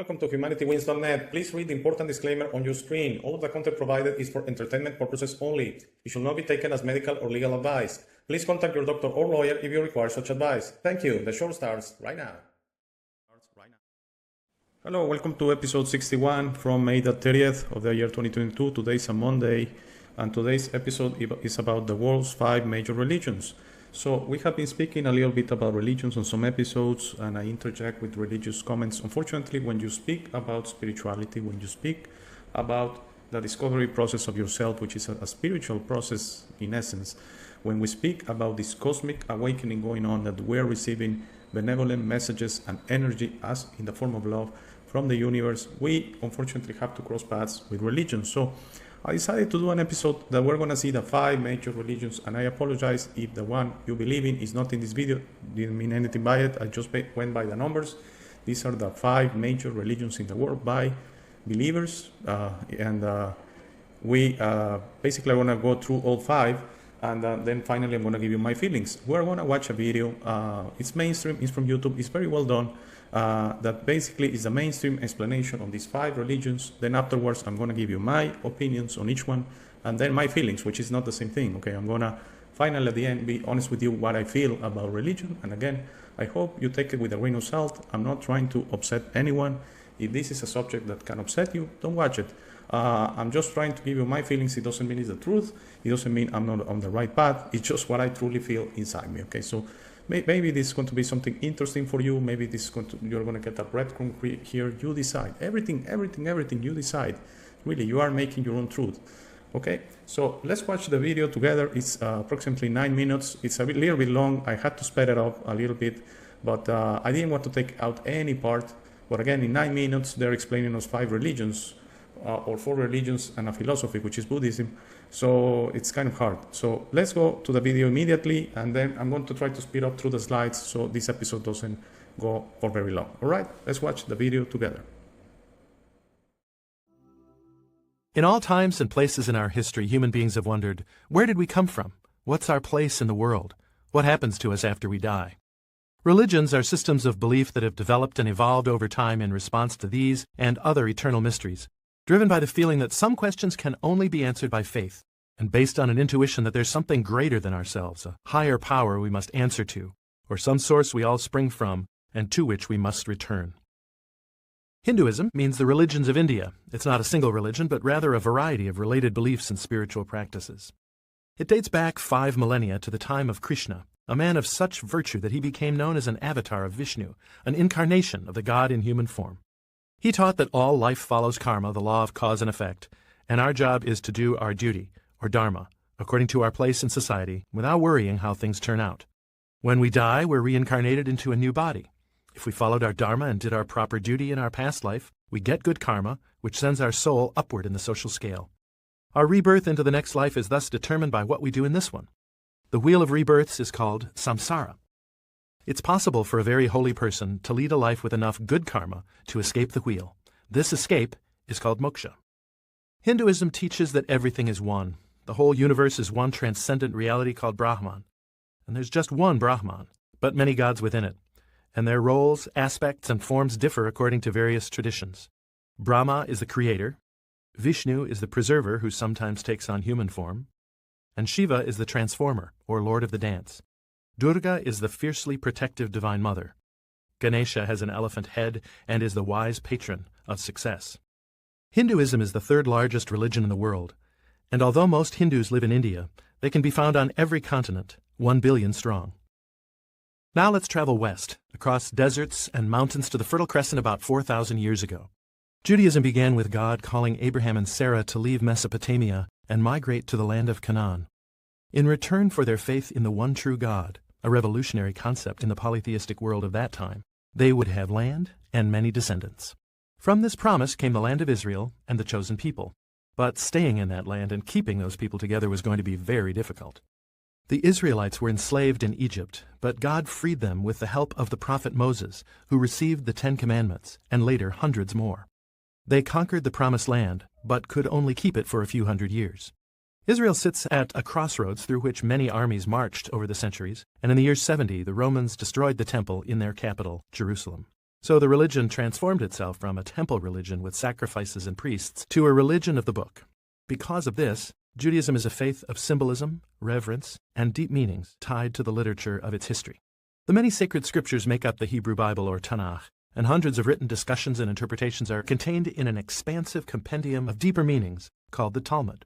Welcome to HumanityWins.net. Please read the important disclaimer on your screen. All of the content provided is for entertainment purposes only. It should not be taken as medical or legal advice. Please contact your doctor or lawyer if you require such advice. Thank you. The show starts right now. Hello, welcome to episode 61 from May the 30th of the year 2022. Today is a Monday, and today's episode is about the world's 5 major religions. So we have been speaking a little bit about religions on some episodes, and I interject with religious comments. Unfortunately, when you speak about spirituality, when you speak about the discovery process of yourself, which is a spiritual process in essence, when we speak about this cosmic awakening going on, that we're receiving benevolent messages and energy as in the form of love from the universe, we unfortunately have to cross paths with religion. So I decided to do an episode that we're going to see the 5 major religions, and I apologize if the one you believe in is not in this video. Didn't mean anything by it. I just went by the numbers. These are the 5 major religions in the world by believers, and we basically want to go through all 5, and then finally I'm going to give you my feelings. We're going to watch a video. It's mainstream. It's from YouTube. It's very well done. That basically is a mainstream explanation on these 5 religions. Then afterwards, I'm going to give you my opinions on each one, and then my feelings, which is not the same thing. Okay, I'm going to finally at the end be honest with you what I feel about religion. And again, I hope you take it with a grain of salt. I'm not trying to upset anyone. If this is a subject that can upset you, don't watch it. I'm just trying to give you my feelings. It doesn't mean it's the truth. It doesn't mean I'm not on the right path. It's just what I truly feel inside me. Okay, so maybe this is going to be something interesting for you. Maybe this is you're going to get a breadcrumb here. You decide. Everything you decide. Really, you are making your own truth. Okay, so let's watch the video together. It's approximately 9 minutes. It's a little bit long. I had to speed it up a little bit, but I didn't want to take out any part. But again, in 9 minutes, they're explaining us 5 religions, or 4 religions and a philosophy, which is Buddhism. So it's kind of hard. So let's go to the video immediately, and then I'm going to try to speed up through the slides so this episode doesn't go for very long. All right, let's watch the video together. In all times and places in our history, human beings have wondered, where did we come from? What's our place in the world? What happens to us after we die? Religions are systems of belief that have developed and evolved over time in response to these and other eternal mysteries, driven by the feeling that some questions can only be answered by faith, and based on an intuition that there's something greater than ourselves, a higher power we must answer to, or some source we all spring from, and to which we must return. Hinduism means the religions of India. It's not a single religion, but rather a variety of related beliefs and spiritual practices. It dates back 5 millennia to the time of Krishna, a man of such virtue that he became known as an avatar of Vishnu, an incarnation of the god in human form. He taught that all life follows karma, the law of cause and effect, and our job is to do our duty, or dharma, according to our place in society, without worrying how things turn out. When we die, we're reincarnated into a new body. If we followed our dharma and did our proper duty in our past life, we get good karma, which sends our soul upward in the social scale. Our rebirth into the next life is thus determined by what we do in this one. The wheel of rebirths is called samsara. It's possible for a very holy person to lead a life with enough good karma to escape the wheel. This escape is called moksha. Hinduism teaches that everything is one. The whole universe is one transcendent reality called Brahman. And there's just one Brahman, but many gods within it. And their roles, aspects, and forms differ according to various traditions. Brahma is the creator, Vishnu is the preserver who sometimes takes on human form, and Shiva is the transformer, or lord of the dance. Durga is the fiercely protective Divine Mother. Ganesha has an elephant head and is the wise patron of success. Hinduism is the 3rd largest religion in the world, and although most Hindus live in India, they can be found on every continent, 1 billion strong. Now let's travel west, across deserts and mountains to the Fertile Crescent about 4,000 years ago. Judaism began with God calling Abraham and Sarah to leave Mesopotamia and migrate to the land of Canaan. In return for their faith in the one true God, a revolutionary concept in the polytheistic world of that time, they would have land and many descendants. From this promise came the land of Israel and the chosen people. But staying in that land and keeping those people together was going to be very difficult. The Israelites were enslaved in Egypt, but God freed them with the help of the prophet Moses, who received the 10 Commandments, and later hundreds more. They conquered the Promised Land, but could only keep it for a few hundred years. Israel sits at a crossroads through which many armies marched over the centuries, and in the year 70 the Romans destroyed the temple in their capital, Jerusalem. So the religion transformed itself from a temple religion with sacrifices and priests to a religion of the book. Because of this, Judaism is a faith of symbolism, reverence, and deep meanings tied to the literature of its history. The many sacred scriptures make up the Hebrew Bible or Tanakh, and hundreds of written discussions and interpretations are contained in an expansive compendium of deeper meanings called the Talmud.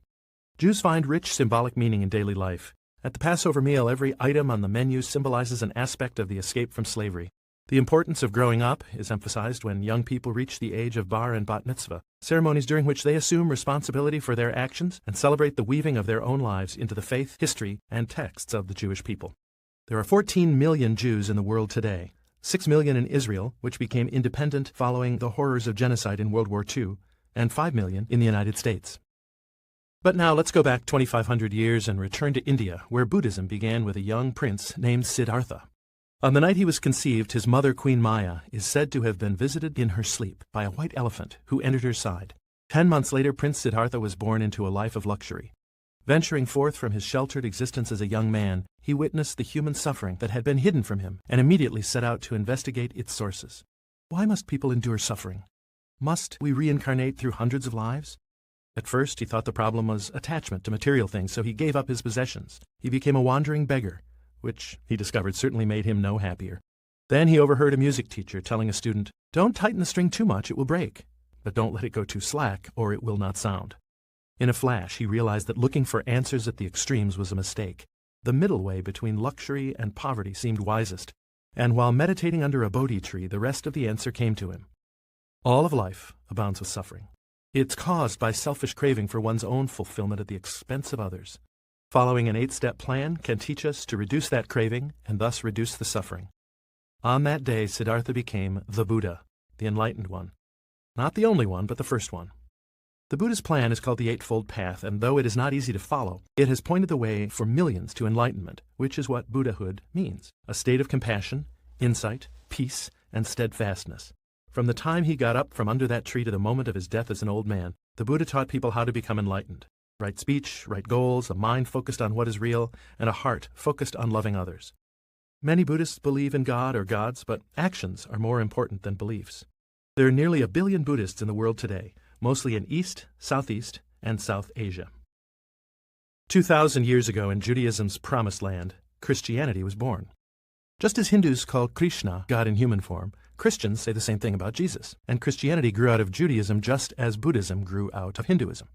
Jews find rich symbolic meaning in daily life. At the Passover meal, every item on the menu symbolizes an aspect of the escape from slavery. The importance of growing up is emphasized when young people reach the age of bar and bat mitzvah, ceremonies during which they assume responsibility for their actions and celebrate the weaving of their own lives into the faith, history, and texts of the Jewish people. There are 14 million Jews in the world today, 6 million in Israel, which became independent following the horrors of genocide in World War II, and 5 million in the United States. But now let's go back 2,500 years and return to India, where Buddhism began with a young prince named Siddhartha. On the night he was conceived, his mother, Queen Maya, is said to have been visited in her sleep by a white elephant who entered her side. 10 months later, Prince Siddhartha was born into a life of luxury. Venturing forth from his sheltered existence as a young man, he witnessed the human suffering that had been hidden from him and immediately set out to investigate its sources. Why must people endure suffering? Must we reincarnate through hundreds of lives? At first, he thought the problem was attachment to material things, so he gave up his possessions. He became a wandering beggar, which he discovered certainly made him no happier. Then he overheard a music teacher telling a student, "Don't tighten the string too much, it will break, but don't let it go too slack or it will not sound." In a flash, he realized that looking for answers at the extremes was a mistake. The middle way between luxury and poverty seemed wisest, and while meditating under a Bodhi tree, the rest of the answer came to him. All of life abounds with suffering. It's caused by selfish craving for one's own fulfillment at the expense of others. Following an 8-step plan can teach us to reduce that craving and thus reduce the suffering. On that day, Siddhartha became the Buddha, the enlightened one. Not the only one, but the first one. The Buddha's plan is called the Eightfold Path, and though it is not easy to follow, it has pointed the way for millions to enlightenment, which is what Buddhahood means: a state of compassion, insight, peace, and steadfastness. From the time he got up from under that tree to the moment of his death as an old man, the Buddha taught people how to become enlightened. Right speech, right goals, a mind focused on what is real, and a heart focused on loving others. Many Buddhists believe in God or gods, but actions are more important than beliefs. There are nearly 1 billion Buddhists in the world today, mostly in East, Southeast, and South Asia. 2,000 years ago in Judaism's promised land, Christianity was born. Just as Hindus call Krishna God in human form, Christians say the same thing about Jesus, and Christianity grew out of Judaism just as Buddhism grew out of Hinduism.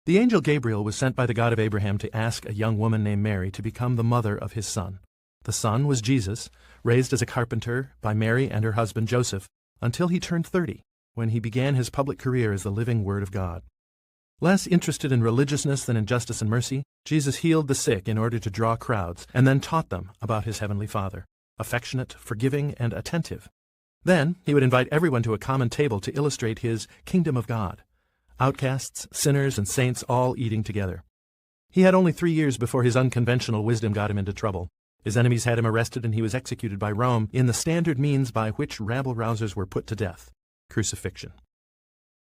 The angel Gabriel was sent by the God of Abraham to ask a young woman named Mary to become the mother of his son. The son was Jesus, raised as a carpenter by Mary and her husband Joseph, until he turned 30, when he began his public career as the living Word of God. Less interested in religiousness than in justice and mercy, Jesus healed the sick in order to draw crowds, and then taught them about his heavenly Father, affectionate, forgiving, and attentive. Then he would invite everyone to a common table to illustrate his kingdom of God. Outcasts, sinners, and saints all eating together. He had only 3 years before his unconventional wisdom got him into trouble. His enemies had him arrested and he was executed by Rome in the standard means by which rabble-rousers were put to death: crucifixion.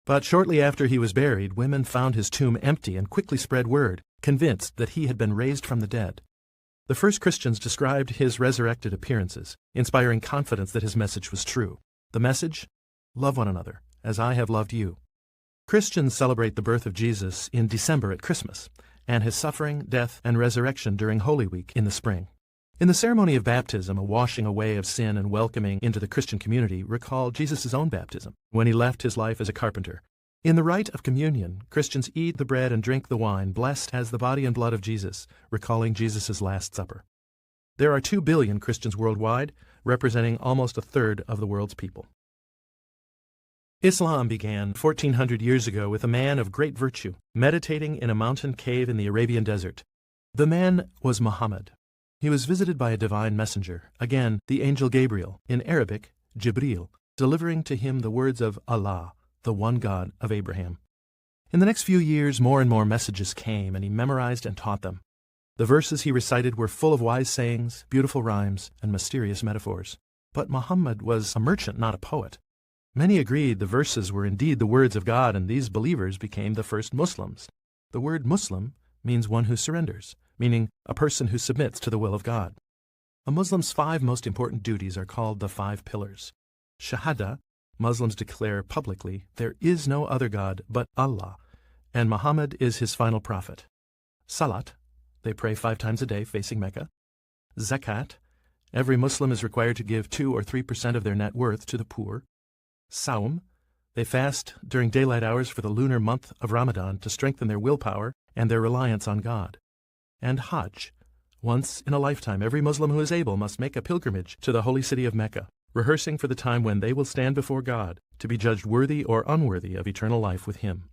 But shortly after he was buried, women found his tomb empty and quickly spread word, convinced that he had been raised from the dead. The first Christians described his resurrected appearances, inspiring confidence that his message was true. The message? Love one another, as I have loved you. Christians celebrate the birth of Jesus in December at Christmas, and his suffering, death, and resurrection during Holy Week in the spring. In the ceremony of baptism, a washing away of sin and welcoming into the Christian community recall Jesus' own baptism, when he left his life as a carpenter. In the rite of communion, Christians eat the bread and drink the wine, blessed as the body and blood of Jesus, recalling Jesus' Last Supper. There are 2 billion Christians worldwide, representing almost a third of the world's people. Islam began 1,400 years ago with a man of great virtue, meditating in a mountain cave in the Arabian desert. The man was Muhammad. He was visited by a divine messenger, again the angel Gabriel, in Arabic, Jibril, delivering to him the words of Allah, the one God of Abraham. In the next few years, more and more messages came, and he memorized and taught them. The verses he recited were full of wise sayings, beautiful rhymes, and mysterious metaphors. But Muhammad was a merchant, not a poet. Many agreed the verses were indeed the words of God, and these believers became the first Muslims. The word Muslim means one who surrenders, meaning a person who submits to the will of God. A Muslim's 5 most important duties are called the 5 pillars: Shahada, Muslims declare publicly there is no other God but Allah, and Muhammad is his final prophet. Salat, they pray 5 times a day facing Mecca. Zakat, every Muslim is required to give 2 or 3% of their net worth to the poor. Saum, they fast during daylight hours for the lunar month of Ramadan to strengthen their willpower and their reliance on God. And Hajj, once in a lifetime, every Muslim who is able must make a pilgrimage to the holy city of Mecca, rehearsing for the time when they will stand before God to be judged worthy or unworthy of eternal life with Him.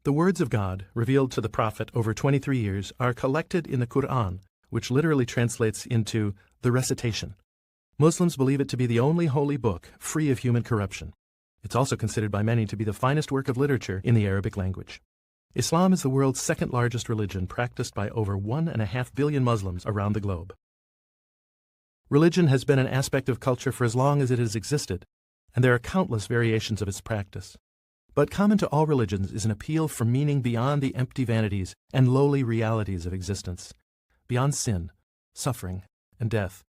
The words of God, revealed to the Prophet over 23 years, are collected in the Quran, which literally translates into the recitation. Muslims believe it to be the only holy book free of human corruption. It's also considered by many to be the finest work of literature in the Arabic language. Islam is the world's second largest religion, practiced by over 1.5 billion Muslims around the globe. Religion has been an aspect of culture for as long as it has existed, and there are countless variations of its practice. But common to all religions is an appeal for meaning beyond the empty vanities and lowly realities of existence, beyond sin, suffering, and death,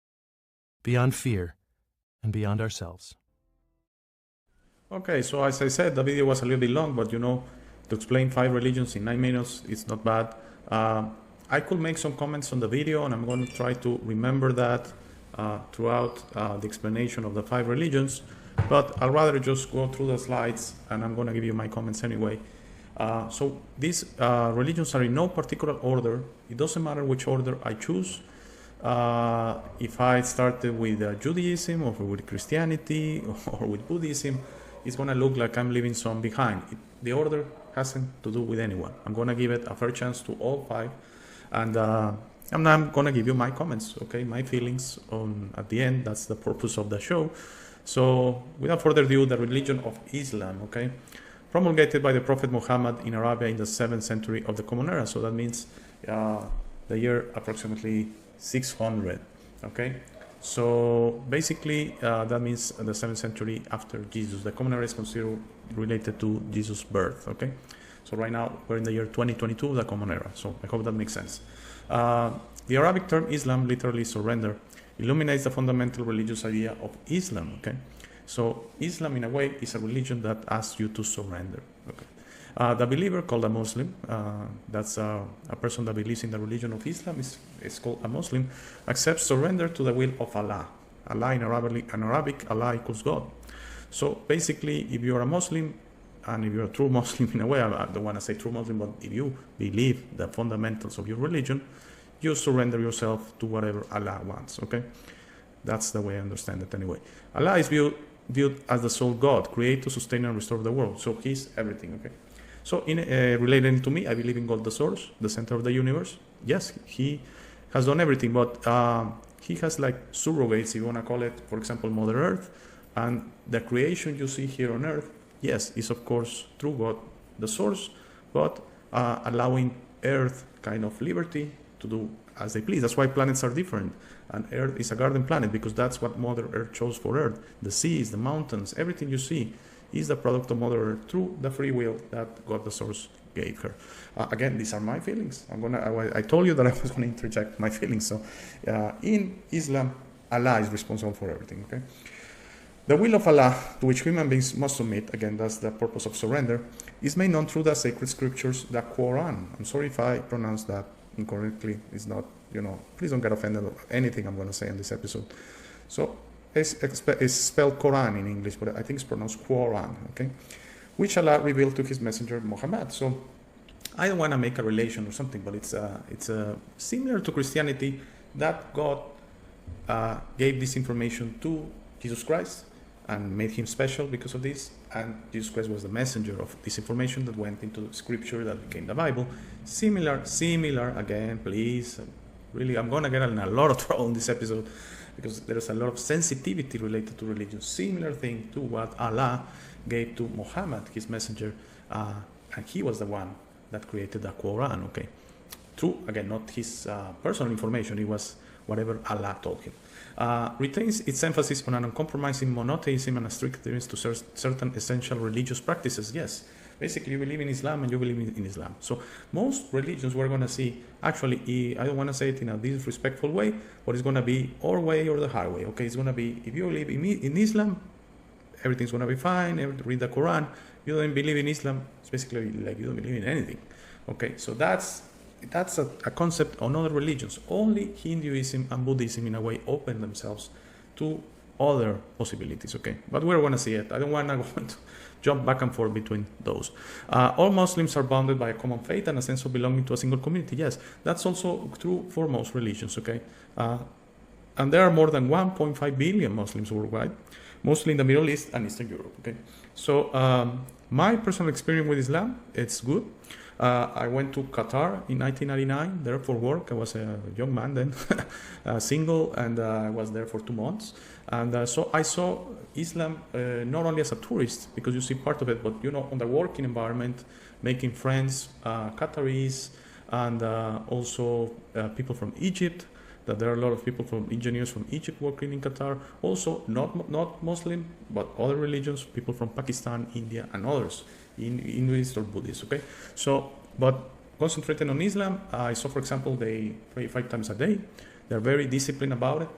beyond fear, and beyond ourselves. Okay, so as I said, the video was a little bit long, but to explain 5 religions in 9 minutes, it's not bad. I could make some comments on the video, and I'm going to try to remember that throughout the explanation of the 5 religions, but I'll rather just go through the slides, and I'm going to give you my comments anyway. So these religions are in no particular order. It doesn't matter which order I choose. If I started with Judaism, or with Christianity, or with Buddhism, it's going to look like I'm leaving some behind. The order hasn't to do with anyone. I'm going to give it a fair chance to all 5, and I'm going to give you my comments, okay, my feelings at the end. That's the purpose of the show. So without further ado, the religion of Islam, okay, promulgated by the Prophet Muhammad in Arabia in the 7th century of the Common Era. So that means the year approximately 600, okay. So basically that means the 7th century after Jesus. The Common Era is considered related to Jesus' birth, okay. So right now we're in the year 2022 of the Common Era. So I hope that makes sense. The Arabic term Islam, literally surrender, illuminates the fundamental religious idea of Islam, okay. So Islam, in a way, is a religion that asks you to surrender, okay. The believer, called a Muslim, that's a person that believes in the religion of Islam, is called a Muslim, accepts surrender to the will of Allah. Allah in Arabic, Allah equals God. So basically, if you're a Muslim, and if you're a true Muslim in a way, I don't want to say true Muslim, but if you believe the fundamentals of your religion, you surrender yourself to whatever Allah wants, okay? That's the way I understand it anyway. Allah is viewed as the sole God, create to sustain and restore the world. So He's everything, okay? So relating to me, I believe in God the source, the center of the universe. Yes, He has done everything, but He has like surrogates, if you want to call it, for example, Mother Earth. And the creation you see here on Earth, yes, is of course through God the source, but allowing Earth kind of liberty to do as they please. That's why planets are different. And Earth is a garden planet, because that's what Mother Earth chose for Earth. The seas, the mountains, everything you see is the product of Mother Earth through the free will that God the source gave her. Again, these are my feelings. I told you that I was going to interject my feelings. So in Islam, Allah is responsible for everything, okay? The will of Allah, to which human beings must submit, again, that's the purpose of surrender, is made known through the sacred scriptures, the Quran. I'm sorry if I pronounce that incorrectly. It's not, please don't get offended of anything I'm going to say in this episode. So it's spelled Quran in English, but I think it's pronounced Quran, okay? Which Allah revealed to His messenger Muhammad. So I don't want to make a relation or something, but it's similar to Christianity, that God gave this information to Jesus Christ and made Him special because of this, and Jesus Christ was the messenger of this information that went into scripture that became the Bible. Similar, again, please, really, I'm going to get in a lot of trouble in this episode, because there's a lot of sensitivity related to religion. Similar thing to what Allah gave to Muhammad, His messenger, and he was the one that created the Quran, okay? True, again, not his personal information, it was whatever Allah told him. Retains its emphasis on an uncompromising monotheism and a strict adherence to certain essential religious practices. Yes, basically you believe in Islam and you believe in Islam. So most religions we're going to see, actually, I don't want to say it in a disrespectful way, but it's going to be our way or the highway, okay? It's going to be, if you believe in Islam, everything's going to be fine, read the Quran. You don't believe in Islam, it's basically like you don't believe in anything. Okay, so that's a concept on other religions. Only Hinduism and Buddhism in a way open themselves to other possibilities, okay? But we're going to see it. I don't want to jump back and forth between those. All Muslims are bounded by a common faith and a sense of belonging to a single community. Yes, that's also true for most religions, okay? And there are more than 1.5 billion Muslims worldwide, mostly in the Middle East and Eastern Europe, okay? So my personal experience with Islam, it's good. I went to Qatar in 1999 there for work. I was a young man then, single, and I was there for 2 months. And so I saw Islam not only as a tourist, because you see part of it, but on the working environment, making friends, Qataris, and also people from Egypt. That there are a lot of people engineers from Egypt working in Qatar. Also not Muslim, but other religions, people from Pakistan, India, and others, Hinduist or Buddhist. Okay, so but concentrating on Islam, I saw, for example, they pray 5 times a day. They're very disciplined about it.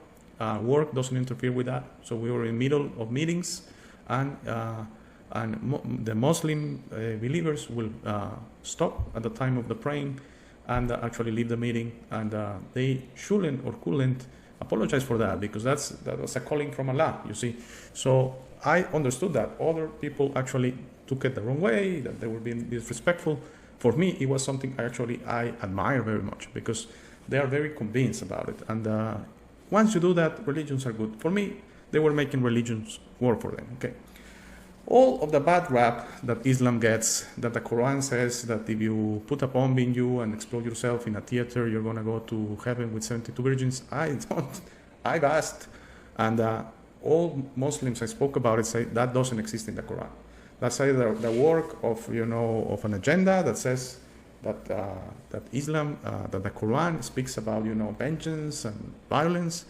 Work doesn't interfere with that. So we were in the middle of meetings, and the Muslim believers will stop at the time of the praying and actually leave the meeting, and they shouldn't or couldn't apologize for that, because that was a calling from Allah, you see. So I understood that other people actually took it the wrong way, that they were being disrespectful. For me, it was something I admire very much, because they are very convinced about it. And once you do that, religions are good. For me, they were making religions work for them. Okay. All of the bad rap that Islam gets, that the Quran says that if you put a bomb in you and explode yourself in a theater, you're going to go to heaven with 72 virgins. I've asked, and all Muslims I spoke about it say that doesn't exist in the Quran. That's either the work of of an agenda that says that Islam, that the Quran speaks about vengeance and violence.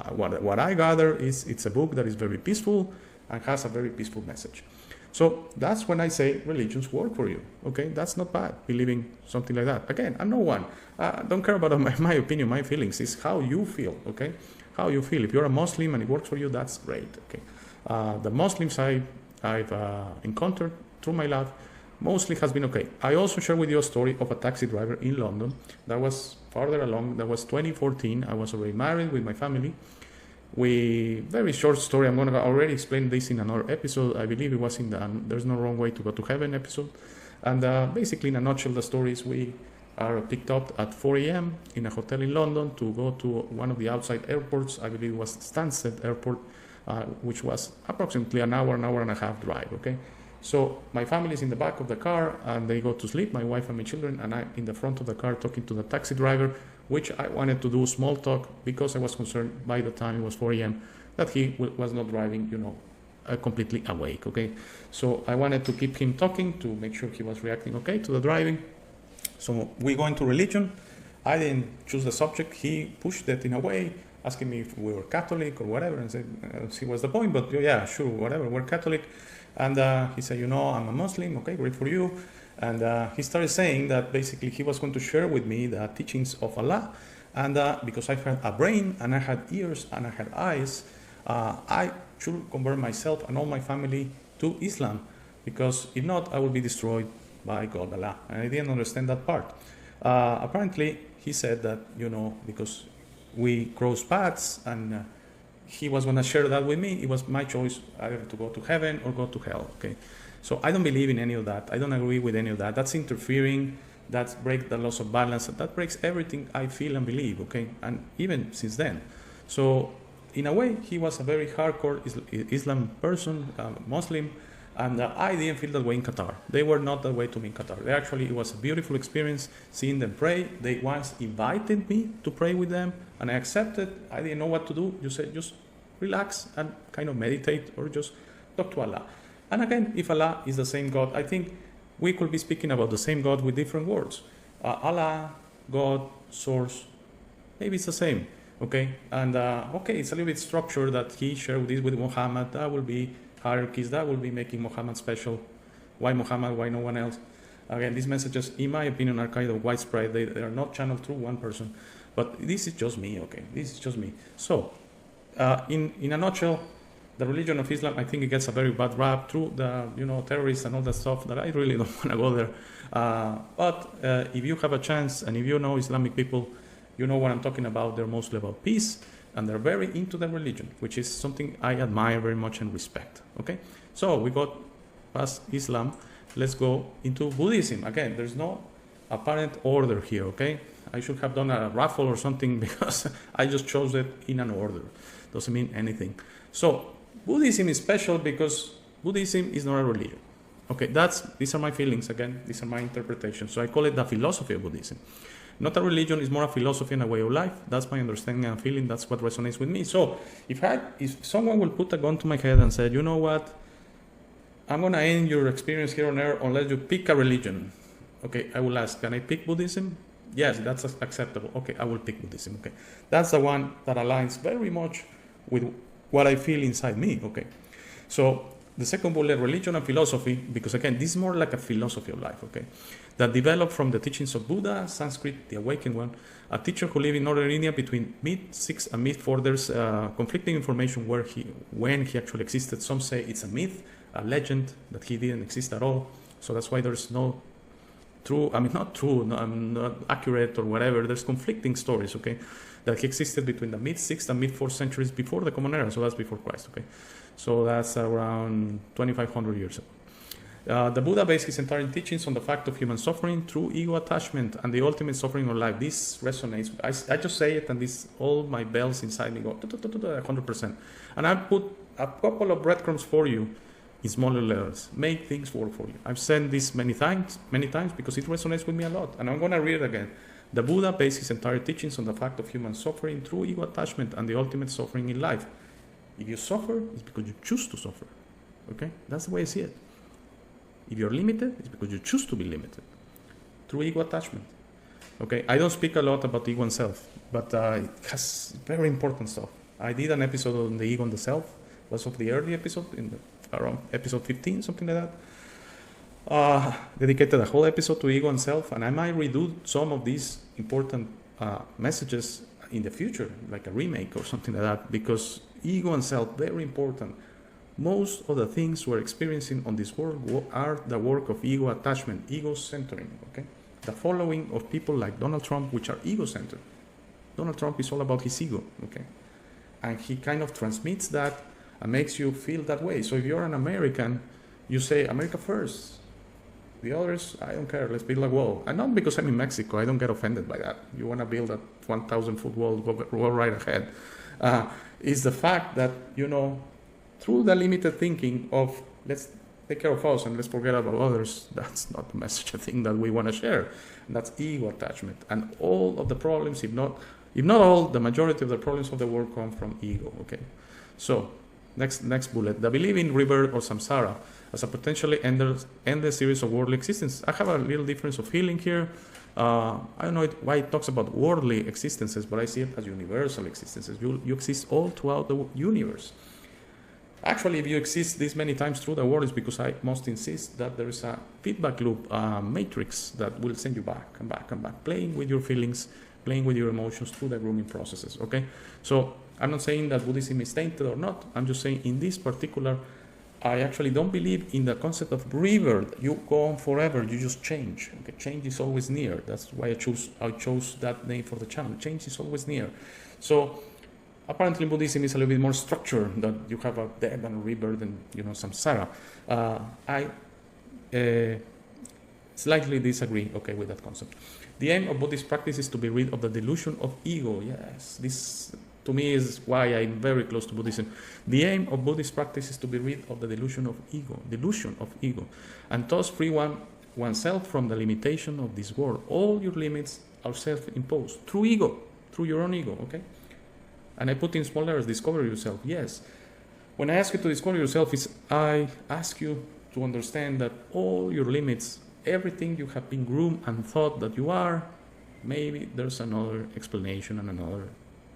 What I gather is it's a book that is very peaceful and has a very peaceful message. So that's when I say religions work for you. Okay, that's not bad, believing something like that. Again, I'm no one. Don't care about my opinion, my feelings. It's how you feel. Okay, how you feel. If you're a Muslim and it works for you, that's great. Okay, the Muslims I've encountered through my life mostly has been okay. I also share with you a story of a taxi driver in London that was farther along. That was 2014. I was already married with my family. Very short story. I'm going to already explain this in another episode. I believe it was in the There's No Wrong Way to Go to Heaven episode. And basically, in a nutshell, the story is we are picked up at 4 a.m. in a hotel in London to go to one of the outside airports. I believe it was Stansted Airport, which was approximately an hour and a half drive. Okay, so my family is in the back of the car and they go to sleep, my wife and my children, and I'm in the front of the car talking to the taxi driver, which I wanted to do small talk because I was concerned by the time it was 4 a.m. that he was not driving, completely awake. Okay, so I wanted to keep him talking to make sure he was reacting okay to the driving. So we go into religion. I didn't choose the subject. He pushed it in a way, asking me if we were Catholic or whatever, and said, see what's the point, but yeah, sure, whatever, we're Catholic. And he said, I'm a Muslim, okay, great for you. And he started saying that basically he was going to share with me the teachings of Allah. And because I had a brain and I had ears and I had eyes, I should convert myself and all my family to Islam. Because if not, I will be destroyed by God, Allah. And I didn't understand that part. Apparently, he said that, because we crossed paths and he was going to share that with me. It was my choice either to go to heaven or go to hell. Okay. So I don't believe in any of that. I don't agree with any of that. That's interfering. That breaks the laws of balance. That breaks everything I feel and believe. Okay, and even since then. So in a way, he was a very hardcore Islam person, Muslim, and I didn't feel that way in Qatar. They were not that way to me in Qatar. It was a beautiful experience seeing them pray. They once invited me to pray with them, and I accepted. I didn't know what to do. You said just relax and kind of meditate or just talk to Allah. And again, if Allah is the same God, I think we could be speaking about the same God with different words. Allah, God, source, maybe it's the same, okay? And okay, it's a little bit structured that he shared this with Muhammad. That will be hierarchies. That will be making Muhammad special. Why Muhammad? Why no one else? Again, these messages, in my opinion, are kind of widespread. They are not channeled through one person. But this is just me, okay? This is just me. So, in a nutshell, the religion of Islam, I think it gets a very bad rap through the terrorists and all that stuff that I really don't want to go there. But if you have a chance and if you know Islamic people, you know what I'm talking about. They're mostly about peace and they're very into their religion, which is something I admire very much and respect. Okay, so we got past Islam. Let's go into Buddhism. Again, there's no apparent order here. Okay, I should have done a raffle or something because I just chose it in an order. Doesn't mean anything. So Buddhism is special because Buddhism is not a religion. Okay, these are my feelings again. These are my interpretations. So I call it the philosophy of Buddhism. Not a religion, it's more a philosophy and a way of life. That's my understanding and feeling. That's what resonates with me. So if someone will put a gun to my head and said, you know what, I'm going to end your experience here on earth unless you pick a religion. Okay, I will ask, can I pick Buddhism? Yes, that's acceptable. Okay, I will pick Buddhism. Okay, that's the one that aligns very much with what I feel inside me. Okay, so the second bullet, religion and philosophy, because again, this is more like a philosophy of life. Okay, that developed from the teachings of Buddha, Sanskrit, the awakened one, a teacher who lived in northern India between mid-6th and mid-4th. There's conflicting information when he actually existed. Some say it's a myth, a legend, that he didn't exist at all. So that's why there's no true, not accurate or whatever. There's conflicting stories, okay, that he existed between the mid-6th and mid-4th centuries before the Common Era. So that's before Christ, okay. So that's around 2,500 years ago. The Buddha based his entire teachings on the fact of human suffering through ego attachment and the ultimate suffering of life. This resonates. I just say it, and all my bells inside me go 100%. And I put a couple of breadcrumbs for you in smaller letters. Make things work for you. I've said this many times because it resonates with me a lot. And I'm going to read it again. The Buddha based his entire teachings on the fact of human suffering through ego attachment and the ultimate suffering in life. If you suffer, it's because you choose to suffer. Okay? That's the way I see it. If you're limited, it's because you choose to be limited through ego attachment. Okay, I don't speak a lot about ego and self, but it has very important stuff. I did an episode on the ego and the self. It was of the early episode, around episode 15, something like that. Dedicated a whole episode to ego and self, and I might redo some of these important messages in the future, like a remake or something like that, because ego and self, very important. Most of the things we're experiencing on this world are the work of ego attachment, ego centering, okay? The following of people like Donald Trump, which are ego-centered. Donald Trump is all about his ego, okay? And he kind of transmits that and makes you feel that way. So if you're an American, you say, America first. The others, I don't care, let's build a wall. And not because I'm in Mexico, I don't get offended by that. You want to build a 1,000-foot wall, go right ahead. It's the fact that, through the limited thinking of let's take care of us and let's forget about others, that's not the message I think that we want to share. And that's ego attachment. And all of the problems, if not all, the majority of the problems of the world come from ego. Okay. So next bullet. The belief in rebirth or samsara as a potentially endless series of worldly existence. I have a little difference of feeling here. I don't know why it talks about worldly existences, but I see it as universal existences. You exist all throughout the universe. Actually, if you exist this many times through the world, it's because I must insist that there is a feedback loop, matrix that will send you back and back and back, playing with your feelings, playing with your emotions through the grooming processes, okay? So I'm not saying that Buddhism is tainted or not. I'm just saying in this particular, I actually don't believe in the concept of rebirth. You go on forever, you just change. Okay? Change is always near. That's why I chose that name for the channel. Change is always near. So apparently Buddhism is a little bit more structured, that you have a death and a rebirth and samsara. I slightly disagree, with that concept. The aim of Buddhist practice is to be rid of the delusion of ego. Yes, this to me is why I'm very close to Buddhism. The aim of Buddhist practice is to be rid of the delusion of ego, and thus free oneself from the limitation of this world. All your limits are self-imposed through ego, through your own ego, okay? And I put in small letters, discover yourself. Yes. When I ask you to discover yourself, I ask you to understand that all your limits, everything you have been groomed and thought that you are, maybe there's another explanation and another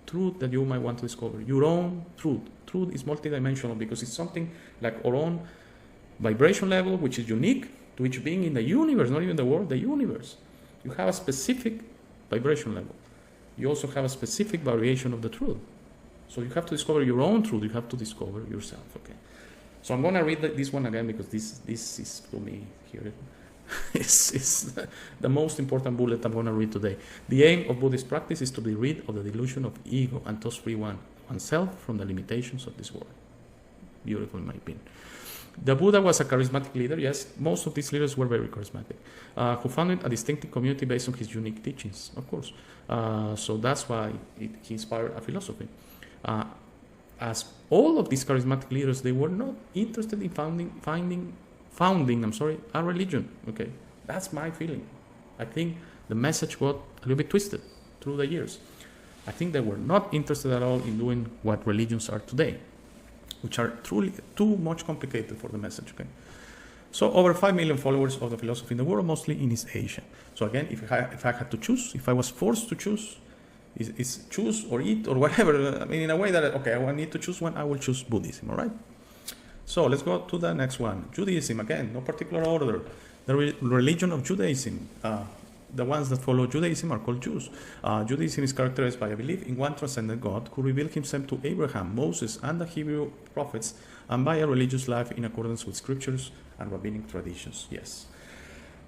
truth that you might want to discover. Your own truth. Truth is multidimensional because it's something like our own vibration level, which is unique to each being in the universe, not even the world, the universe. You have a specific vibration level. You also have a specific variation of the truth. So you have to discover your own truth. You have to discover yourself. Okay. So I'm gonna read this one again because this is to me here. is the most important bullet I'm gonna read today. The aim of Buddhist practice is to be rid of the delusion of ego and thus free oneself from the limitations of this world. Beautiful in my opinion. The Buddha was a charismatic leader. Yes, most of these leaders were very charismatic, who founded a distinctive community based on his unique teachings, of course. So that's why he inspired a philosophy. As all of these charismatic leaders, they were not interested in founding a religion. Okay, that's my feeling. I think the message got a little bit twisted through the years. I think they were not interested at all in doing what religions are today, which are truly too much complicated for the message. Okay, so over 5 million followers of the philosophy in the world, mostly in East Asia. So again, if I had to choose, if I was forced to choose, is choose or eat or whatever. I mean, in a way that okay, I need to choose one, I will choose Buddhism. All right. So let's go to the next one. Judaism, again, no particular order. The religion of Judaism. The ones that follow Judaism are called Jews. Judaism is characterized by a belief in one transcendent God who revealed himself to Abraham, Moses, and the Hebrew prophets, and by a religious life in accordance with scriptures and rabbinic traditions. Yes.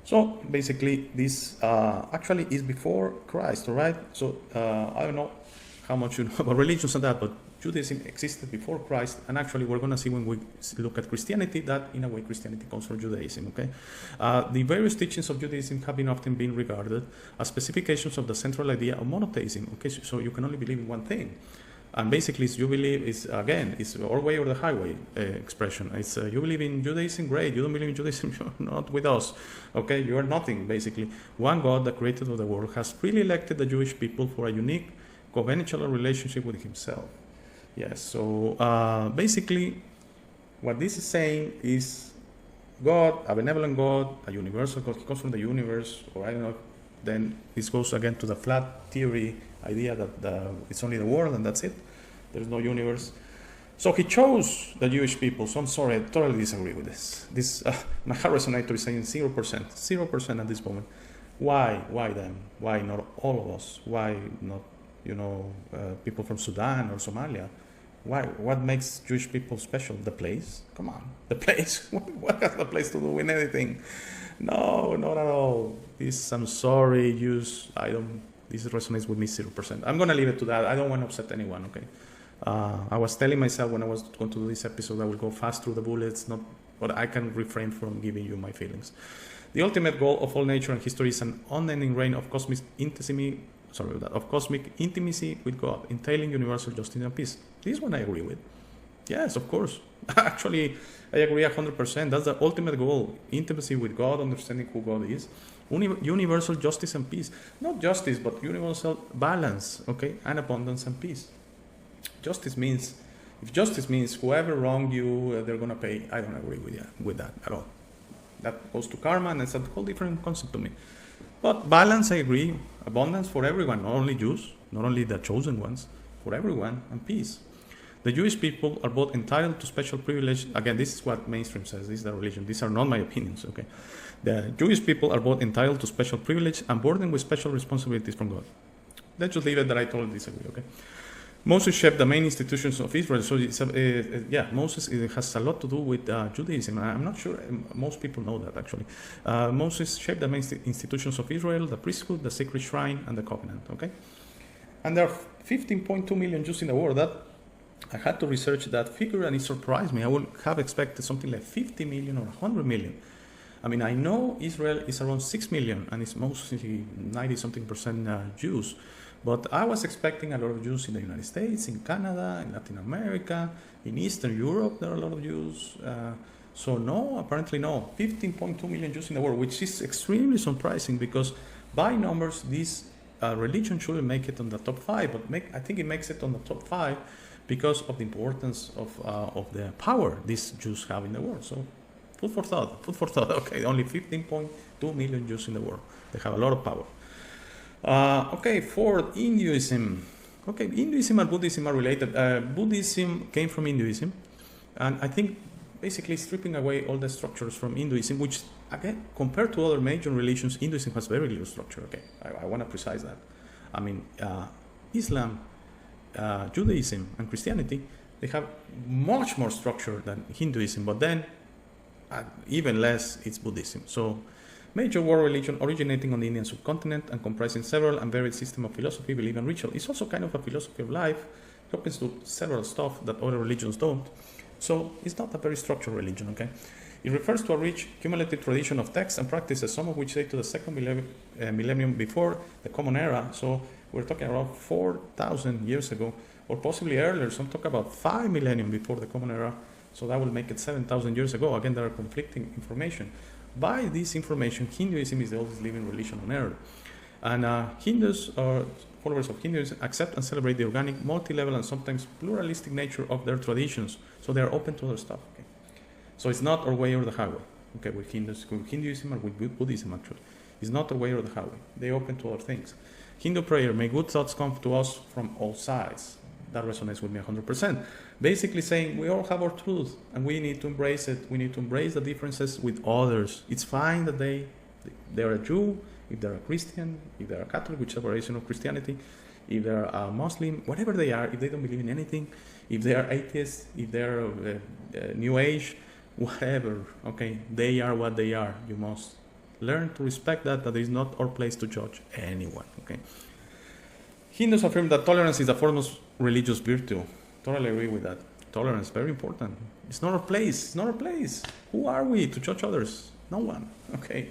So basically, this actually is before Christ, all right? So I don't know how much you know about religions and that, but Judaism existed before Christ, and actually we're going to see when we look at Christianity that in a way Christianity comes from Judaism. Okay, the various teachings of Judaism have often been regarded as specifications of the central idea of monotheism. Okay, so you can only believe in one thing, and basically you believe is our way or the highway expression. It's you believe in Judaism, great. You don't believe in Judaism, you're not with us. Okay, you are nothing. Basically, one God, the creator of the world, has freely elected the Jewish people for a unique covenantal relationship with Himself. Yes, so basically what this is saying is God, a benevolent God, a universal God, He comes from the universe, or I don't know, then this goes again to the flat theory idea that it's only the world and that's it, there's no universe. So He chose the Jewish people, so I'm sorry, I totally disagree with this. My heart resonator is saying 0% at this moment. Why them? Why not all of us? Why not people from Sudan or Somalia? Why? What makes Jewish people special? The place? Come on, the place. What has the place to do with anything? No, not at all. I'm sorry, Jews. This resonates with me 0%. I'm gonna leave it to that. I don't want to upset anyone. Okay. I was telling myself when I was going to do this episode, I will go fast through the bullets, but I can refrain from giving you my feelings. The ultimate goal of all nature and history is an unending reign of cosmic intimacy with God, entailing universal justice and peace. This one I agree with. Yes, of course. Actually, I agree 100%. That's the ultimate goal. Intimacy with God, understanding who God is. Universal justice and peace. Not justice, but universal balance, okay? And abundance and peace. If justice means whoever wronged you, they're going to pay, I don't agree with that at all. That goes to karma, and it's a whole different concept to me. But balance, I agree. Abundance for everyone, not only Jews, not only the chosen ones, for everyone, and peace. The Jewish people are both entitled to special privilege. Again, this is what mainstream says. This is the religion. These are not my opinions, okay? The Jewish people are both entitled to special privilege and burdened with special responsibilities from God. Let's just leave it that I totally disagree, okay? Moses shaped the main institutions of Israel. So, Moses has a lot to do with Judaism. I'm not sure most people know that, actually. Moses shaped the main institutions of Israel, the priesthood, the sacred shrine, and the covenant, okay? And there are 15.2 million Jews in the world. That I had to research that figure, and it surprised me. I would have expected something like 50 million or 100 million. I mean, I know Israel is around 6 million, and it's mostly 90-something% Jews. But I was expecting a lot of Jews in the United States, in Canada, in Latin America, in Eastern Europe, there are a lot of Jews. So no, apparently no. 15.2 million Jews in the world, which is extremely surprising because by numbers, this religion shouldn't make it on the top 5, but I think it makes it on the top 5 because of the importance of the power these Jews have in the world. So food for thought. Okay, only 15.2 million Jews in the world. They have a lot of power. For Hinduism. Okay, Hinduism and Buddhism are related. Buddhism came from Hinduism, and I think basically stripping away all the structures from Hinduism, which again, compared to other major religions, Hinduism has very little structure. Okay, I want to precise that. I mean, Islam Judaism and Christianity, they have much more structure than Hinduism, but then even less it's Buddhism. So major world religion originating on the Indian subcontinent and comprising several and varied systems of philosophy, belief, and ritual. It's also kind of a philosophy of life. It happens to several stuff that other religions don't. So it's not a very structured religion, okay? It refers to a rich cumulative tradition of texts and practices, some of which date to the second millennium before the Common Era. So we're talking about 4,000 years ago, or possibly earlier. Some talk about 5 millennium before the Common Era. So that will make it 7,000 years ago. Again, there are conflicting information. By this information, Hinduism is the oldest living religion on earth. And Hindus, or followers of Hinduism, accept and celebrate the organic, multi-level, and sometimes pluralistic nature of their traditions. So they are open to other stuff. Okay? So it's not our way or the highway. Okay, with Hinduism or with Buddhism, actually. It's not our way or the highway. They open to other things. Hindu prayer, may good thoughts come to us from all sides. That resonates with me 100%. Basically saying we all have our truth and we need to embrace it. We need to embrace the differences with others. It's fine that they're a Jew, if they're a Christian, if they're a Catholic, whichever variation of Christianity, if they're a Muslim, whatever they are, if they don't believe in anything, if they're atheists, if they're New Age, whatever, okay, they are what they are. You must learn to respect that it is not our place to judge anyone, okay? Hindus affirm that tolerance is the foremost religious virtue. Totally agree with that. Tolerance, very important. It's not our place. It's not our place. Who are we to judge others? No one. Okay.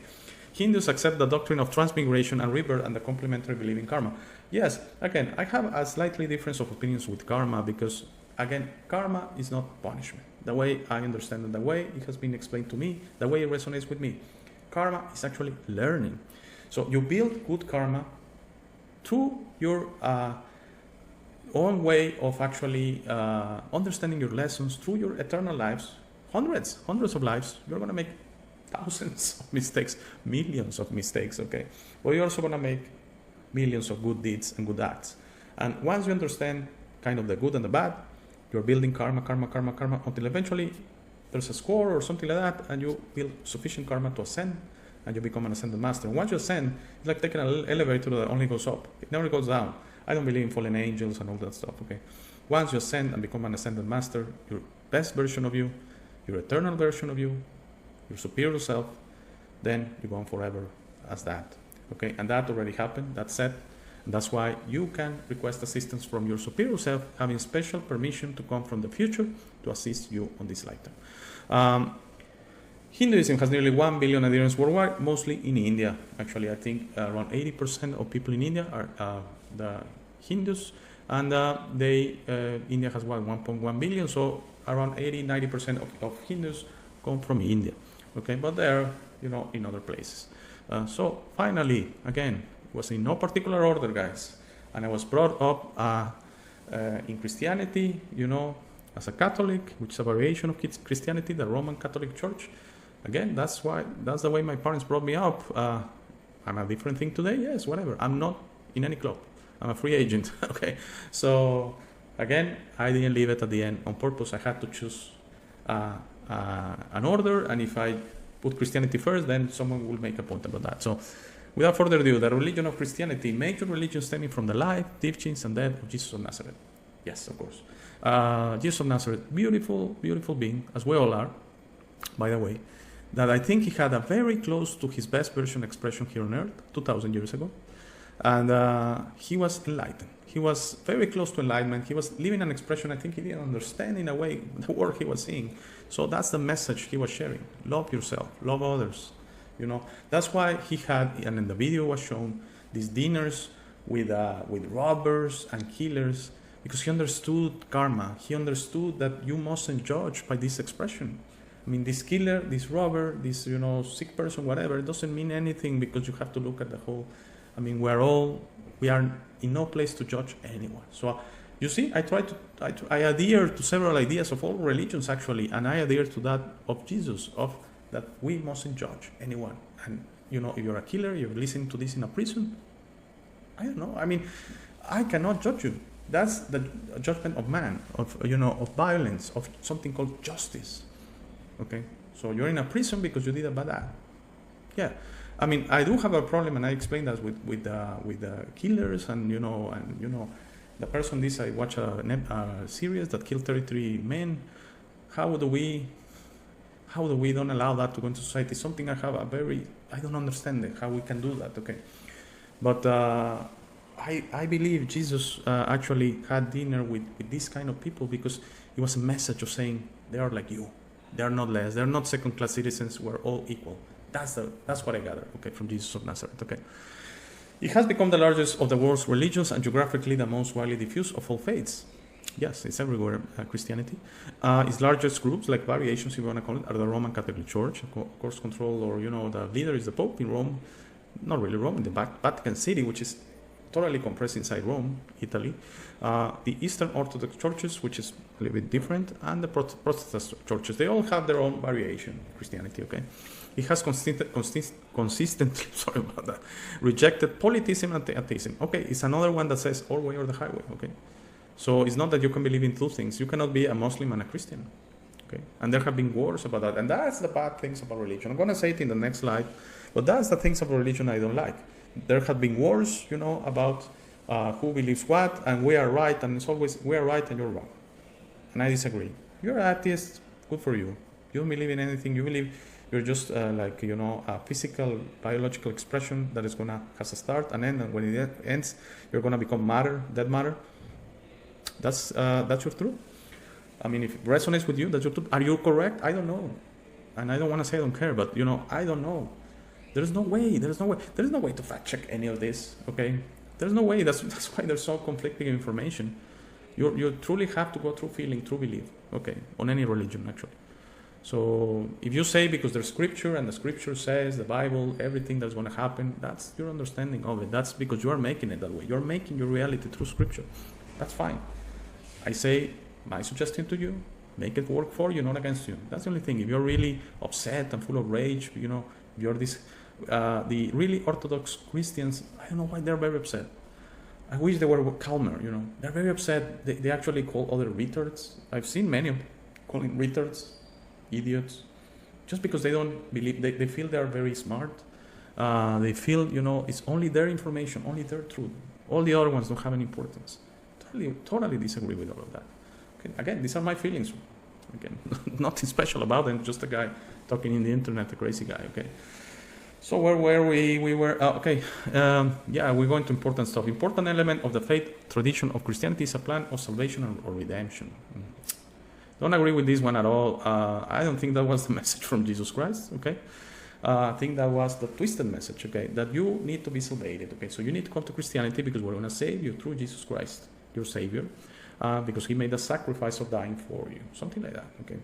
Hindus accept the doctrine of transmigration and rebirth and the complementary belief in karma. Yes, again, I have a slightly difference of opinions with karma because, again, karma is not punishment. The way I understand it, the way it has been explained to me, the way it resonates with me. Karma is actually learning. So you build good karma through your own way of actually understanding your lessons through your eternal lives, hundreds of lives. You're going to make thousands of mistakes, millions of mistakes, okay? But you're also going to make millions of good deeds and good acts. And once you understand kind of the good and the bad, you're building karma, until eventually there's a score or something like that, and you build sufficient karma to ascend, and you become an ascended master. And once you ascend, it's like taking an elevator that only goes up. It never goes down. I don't believe in fallen angels and all that stuff, okay? Once you ascend and become an ascended master, your best version of you, your eternal version of you, your superior self, then you go on forever as that, okay? And that already happened, that's set. And that's why you can request assistance from your superior self, having special permission to come from the future to assist you on this lifetime. Hinduism has nearly 1 billion adherents worldwide, mostly in India. Actually, I think around 80% of people in India are the Hindus, and India has 1.1 billion, so around 80-90% of Hindus come from India. Okay, but they're in other places. So finally, again, it was in no particular order, guys, and I was brought up in Christianity, as a Catholic, which is a variation of Christianity, the Roman Catholic Church. Again, that's the way my parents brought me up. I'm a different thing today, yes, whatever. I'm not in any club. I'm a free agent, okay? So, again, I didn't leave it at the end on purpose. I had to choose an order, and if I put Christianity first, then someone will make a point about that. So, without further ado, the religion of Christianity, major religion stemming from the life, teachings, and death of Jesus of Nazareth. Yes, of course. Jesus of Nazareth, beautiful, beautiful being, as we all are, by the way, that I think he had a very close to his best version expression here on earth 2,000 years ago. And he was enlightened. He was very close to enlightenment. He was living an expression I think he didn't understand in a way the word he was seeing. So that's the message he was sharing. Love yourself, love others. That's why he had, and in the video was shown, these dinners with robbers and killers, because he understood karma. He understood that you mustn't judge by this expression. I mean, this killer, this robber, this sick person, whatever, it doesn't mean anything, because you have to look at the whole. I mean, we are in no place to judge anyone. So you see, I adhere to several ideas of all religions actually, and I adhere to that of Jesus, of that we mustn't judge anyone. And if you're a killer, you're listening to this in a prison, I don't know. I mean, I cannot judge you. That's the judgment of man, of violence, of something called justice. Okay, so you're in a prison because you did a bad act. Yeah, I mean, I do have a problem, and I explained that with the killers, and the person I watch a series that killed 33 men. How do we don't allow that to go into society? Something I don't understand how we can do that, okay? But I believe Jesus actually had dinner with this kind of people because it was a message of saying they are like you. They are not less. They are not second-class citizens. We're all equal. That's what I gather, okay, from Jesus of Nazareth, okay? It has become the largest of the world's religions and geographically the most widely diffused of all faiths. Yes, it's everywhere, Christianity. Its largest groups, like variations, if you want to call it, are the Roman Catholic Church, of course, control, or, the leader is the Pope in Rome. Not really Rome, in the Vatican City, which is totally compressed inside Rome, Italy. The Eastern Orthodox churches, which is a little bit different, and the Protestant churches. They all have their own variation, Christianity, okay? It has consistently, sorry about that, rejected polytheism and atheism. Okay, it's another one that says all way or the highway, okay? So it's not that you can believe in two things. You cannot be a Muslim and a Christian, okay? And there have been wars about that, and that's the bad things about religion. I'm going to say it in the next slide, but that's the things about religion I don't like. There have been wars, about who believes what, and we are right, and it's always we are right and you're wrong. And I disagree. You're an atheist, good for you. You don't believe in anything. You believe you're just a physical, biological expression that is has a start and end, and when it ends, you're gonna become matter, dead matter. That's your truth. I mean, if it resonates with you, that's your truth. Are you correct? I don't know, and I don't want to say I don't care, but I don't know. There's no way to fact check any of this. Okay, there's no way. That's why there's so conflicting information. You truly have to go through feeling, through belief. Okay, on any religion actually. So if you say because there's scripture and the scripture says the Bible, everything that's going to happen, that's your understanding of it. That's because you are making it that way. You're making your reality through scripture. That's fine. I say my suggestion to you: make it work for you, not against you. That's the only thing. If you're really upset and full of rage, you're this. The really Orthodox Christians, I don't know why they're very upset. I wish they were calmer, They're very upset. They actually call other retards. I've seen many of them calling retards, idiots, just because they don't believe, they feel they are very smart. They feel, it's only their information, only their truth. All the other ones don't have any importance. Totally disagree with all of that. Okay? Again, these are my feelings. Again, nothing special about them, just a guy talking in the internet, a crazy guy, okay? So where were we? We were, we're going to important stuff. Important element of the faith tradition of Christianity is a plan of salvation or redemption. Don't agree with this one at all. I don't think that was the message from Jesus Christ, okay? I think that was the twisted message, okay? That you need to be salvated, okay? So you need to come to Christianity because we're going to save you through Jesus Christ, your Savior, because He made the sacrifice of dying for you. Something like that, okay?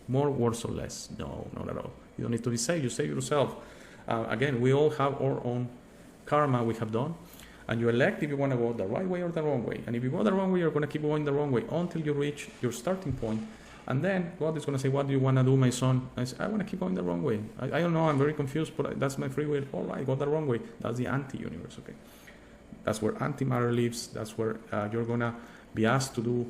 More words or less? No, not at all. You don't need to be saved. You save yourself. Again, we all have our own karma we have done, and you elect if you want to go the right way or the wrong way. And if you go the wrong way, you're going to keep going the wrong way until you reach your starting point. And then God is going to say, what do you want to do, my son? I say, I want to keep going the wrong way. I don't know, I'm very confused, but that's my free will. All right, go the wrong way. That's the anti-universe, okay? That's where antimatter lives. That's where you're going to be asked to do,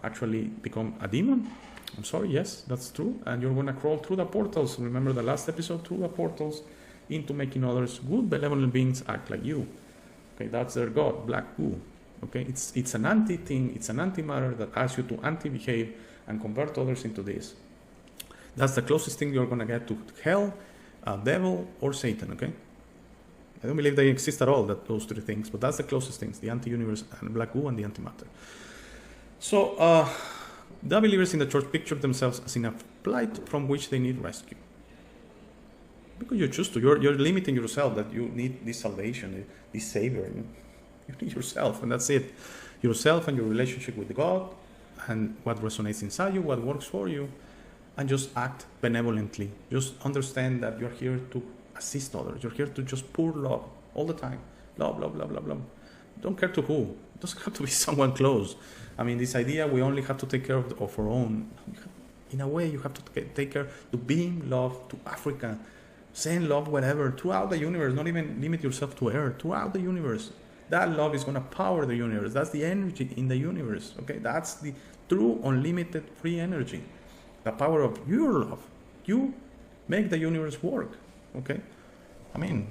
actually become a demon. I'm sorry, yes, that's true. And you're going to crawl through the portals. Remember the last episode? Through the portals into making others, good, benevolent beings, act like you. Okay, that's their God, black goo. Okay, it's an anti-thing, it's an antimatter that asks you to anti-behave and convert others into this. That's the closest thing you're going to get to hell, devil, or Satan, okay? I don't believe they exist at all, those three things, but that's the closest things, the anti-universe, and black goo, and the antimatter. So, the believers in the church picture themselves as in a plight from which they need rescue. Because you choose to, you're limiting yourself that you need this salvation, this savior. You need yourself, and that's it. Yourself and your relationship with God, and what resonates inside you, what works for you, and just act benevolently. Just understand that you're here to assist others. You're here to just pour love all the time. Love, love, love, love, love. Don't care to who. It doesn't have to be someone close. I mean, this idea we only have to take care of our own. In a way, you have to take care to being love to Africa, send love wherever, throughout the universe. Not even limit yourself to Earth, throughout the universe. That love is going to power the universe. That's the energy in the universe. Okay, that's the true, unlimited, free energy. The power of your love. You make the universe work. Okay, I mean,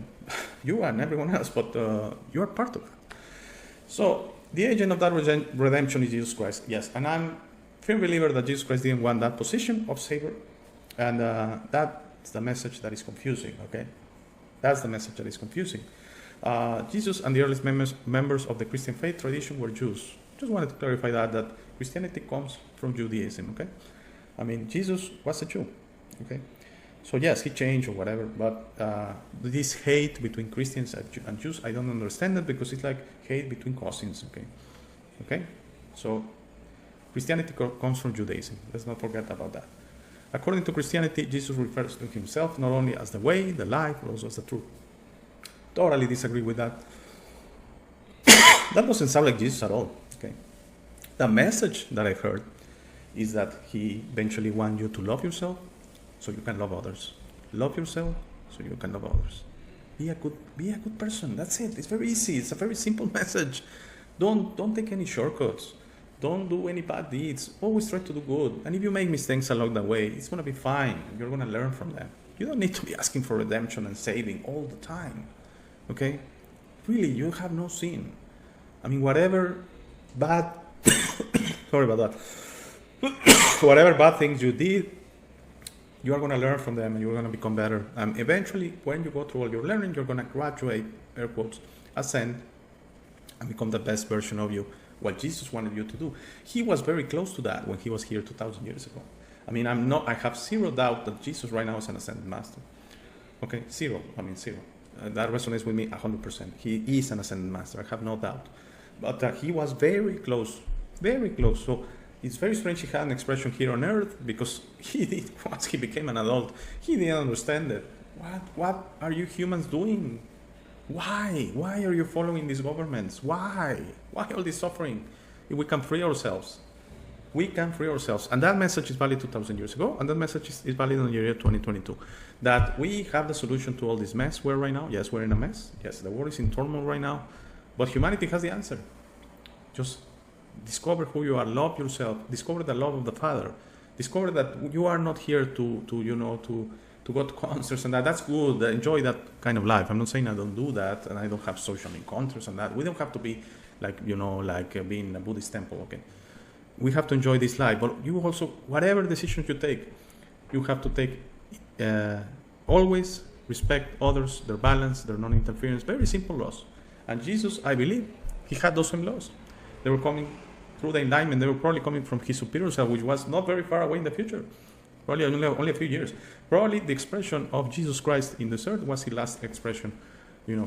you and everyone else, but you are part of that. So the agent of that redemption is Jesus Christ. Yes, and I'm a firm believer that Jesus Christ didn't want that position of Savior, and that's the message that is confusing, okay? That's the message that is confusing. Jesus and the earliest members of the Christian faith tradition were Jews. Just wanted to clarify that Christianity comes from Judaism, okay? I mean, Jesus was a Jew, okay? So yes, he changed or whatever, but this hate between Christians and Jews, I don't understand it, because it's like hate between cousins, okay? Okay? So Christianity comes from Judaism. Let's not forget about that. According to Christianity, Jesus refers to himself not only as the way, the life, but also as the truth. Totally disagree with that. That doesn't sound like Jesus at all, okay? The message that I heard is that he eventually wants you to love yourself so you can love others. Love yourself so you can love others. Be a good person. That's it. It's very easy. It's a very simple message. Don't take any shortcuts. Don't do any bad deeds. Always try to do good. And if you make mistakes along the way, it's gonna be fine. You're gonna learn from them. You don't need to be asking for redemption and saving all the time. Okay? Really, you have no sin. I mean, whatever bad sorry about that. Whatever bad things you did, you are going to learn from them and you're going to become better. And eventually, when you go through all your learning, you're going to graduate, air quotes, ascend, and become the best version of you, what Jesus wanted you to do. He was very close to that when he was here 2,000 years ago. I mean, I have zero doubt that Jesus right now is an ascended master. Okay, zero. That resonates with me 100%. He is an ascended master, I have no doubt. But he was very close, very close. So it's very strange he had an expression here on earth, because he did, once he became an adult, he didn't understand it. What are you humans doing? Why are you following these governments? Why all this suffering? If we can free ourselves, and that message is valid 2,000 years ago, and that message is valid in the year 2022, that we have the solution to all this mess we're right now. Yes, we're in a mess. Yes, the world is in turmoil right now, but humanity has the answer. Just discover who you are, love yourself, discover the love of the Father, discover that you are not here to go to concerts and that. That's good. Enjoy that kind of life. I'm not saying I don't do that and I don't have social encounters and that. We don't have to be like being in a Buddhist temple. Okay, we have to enjoy this life. But you also, whatever decisions you take, you have to take always respect others, their balance, their non-interference. Very simple laws. And Jesus, I believe, he had those same laws. They were coming through the enlightenment. They were probably coming from his superior self, which was not very far away in the future. Probably only a few years. Probably the expression of Jesus Christ in this earth was his last expression,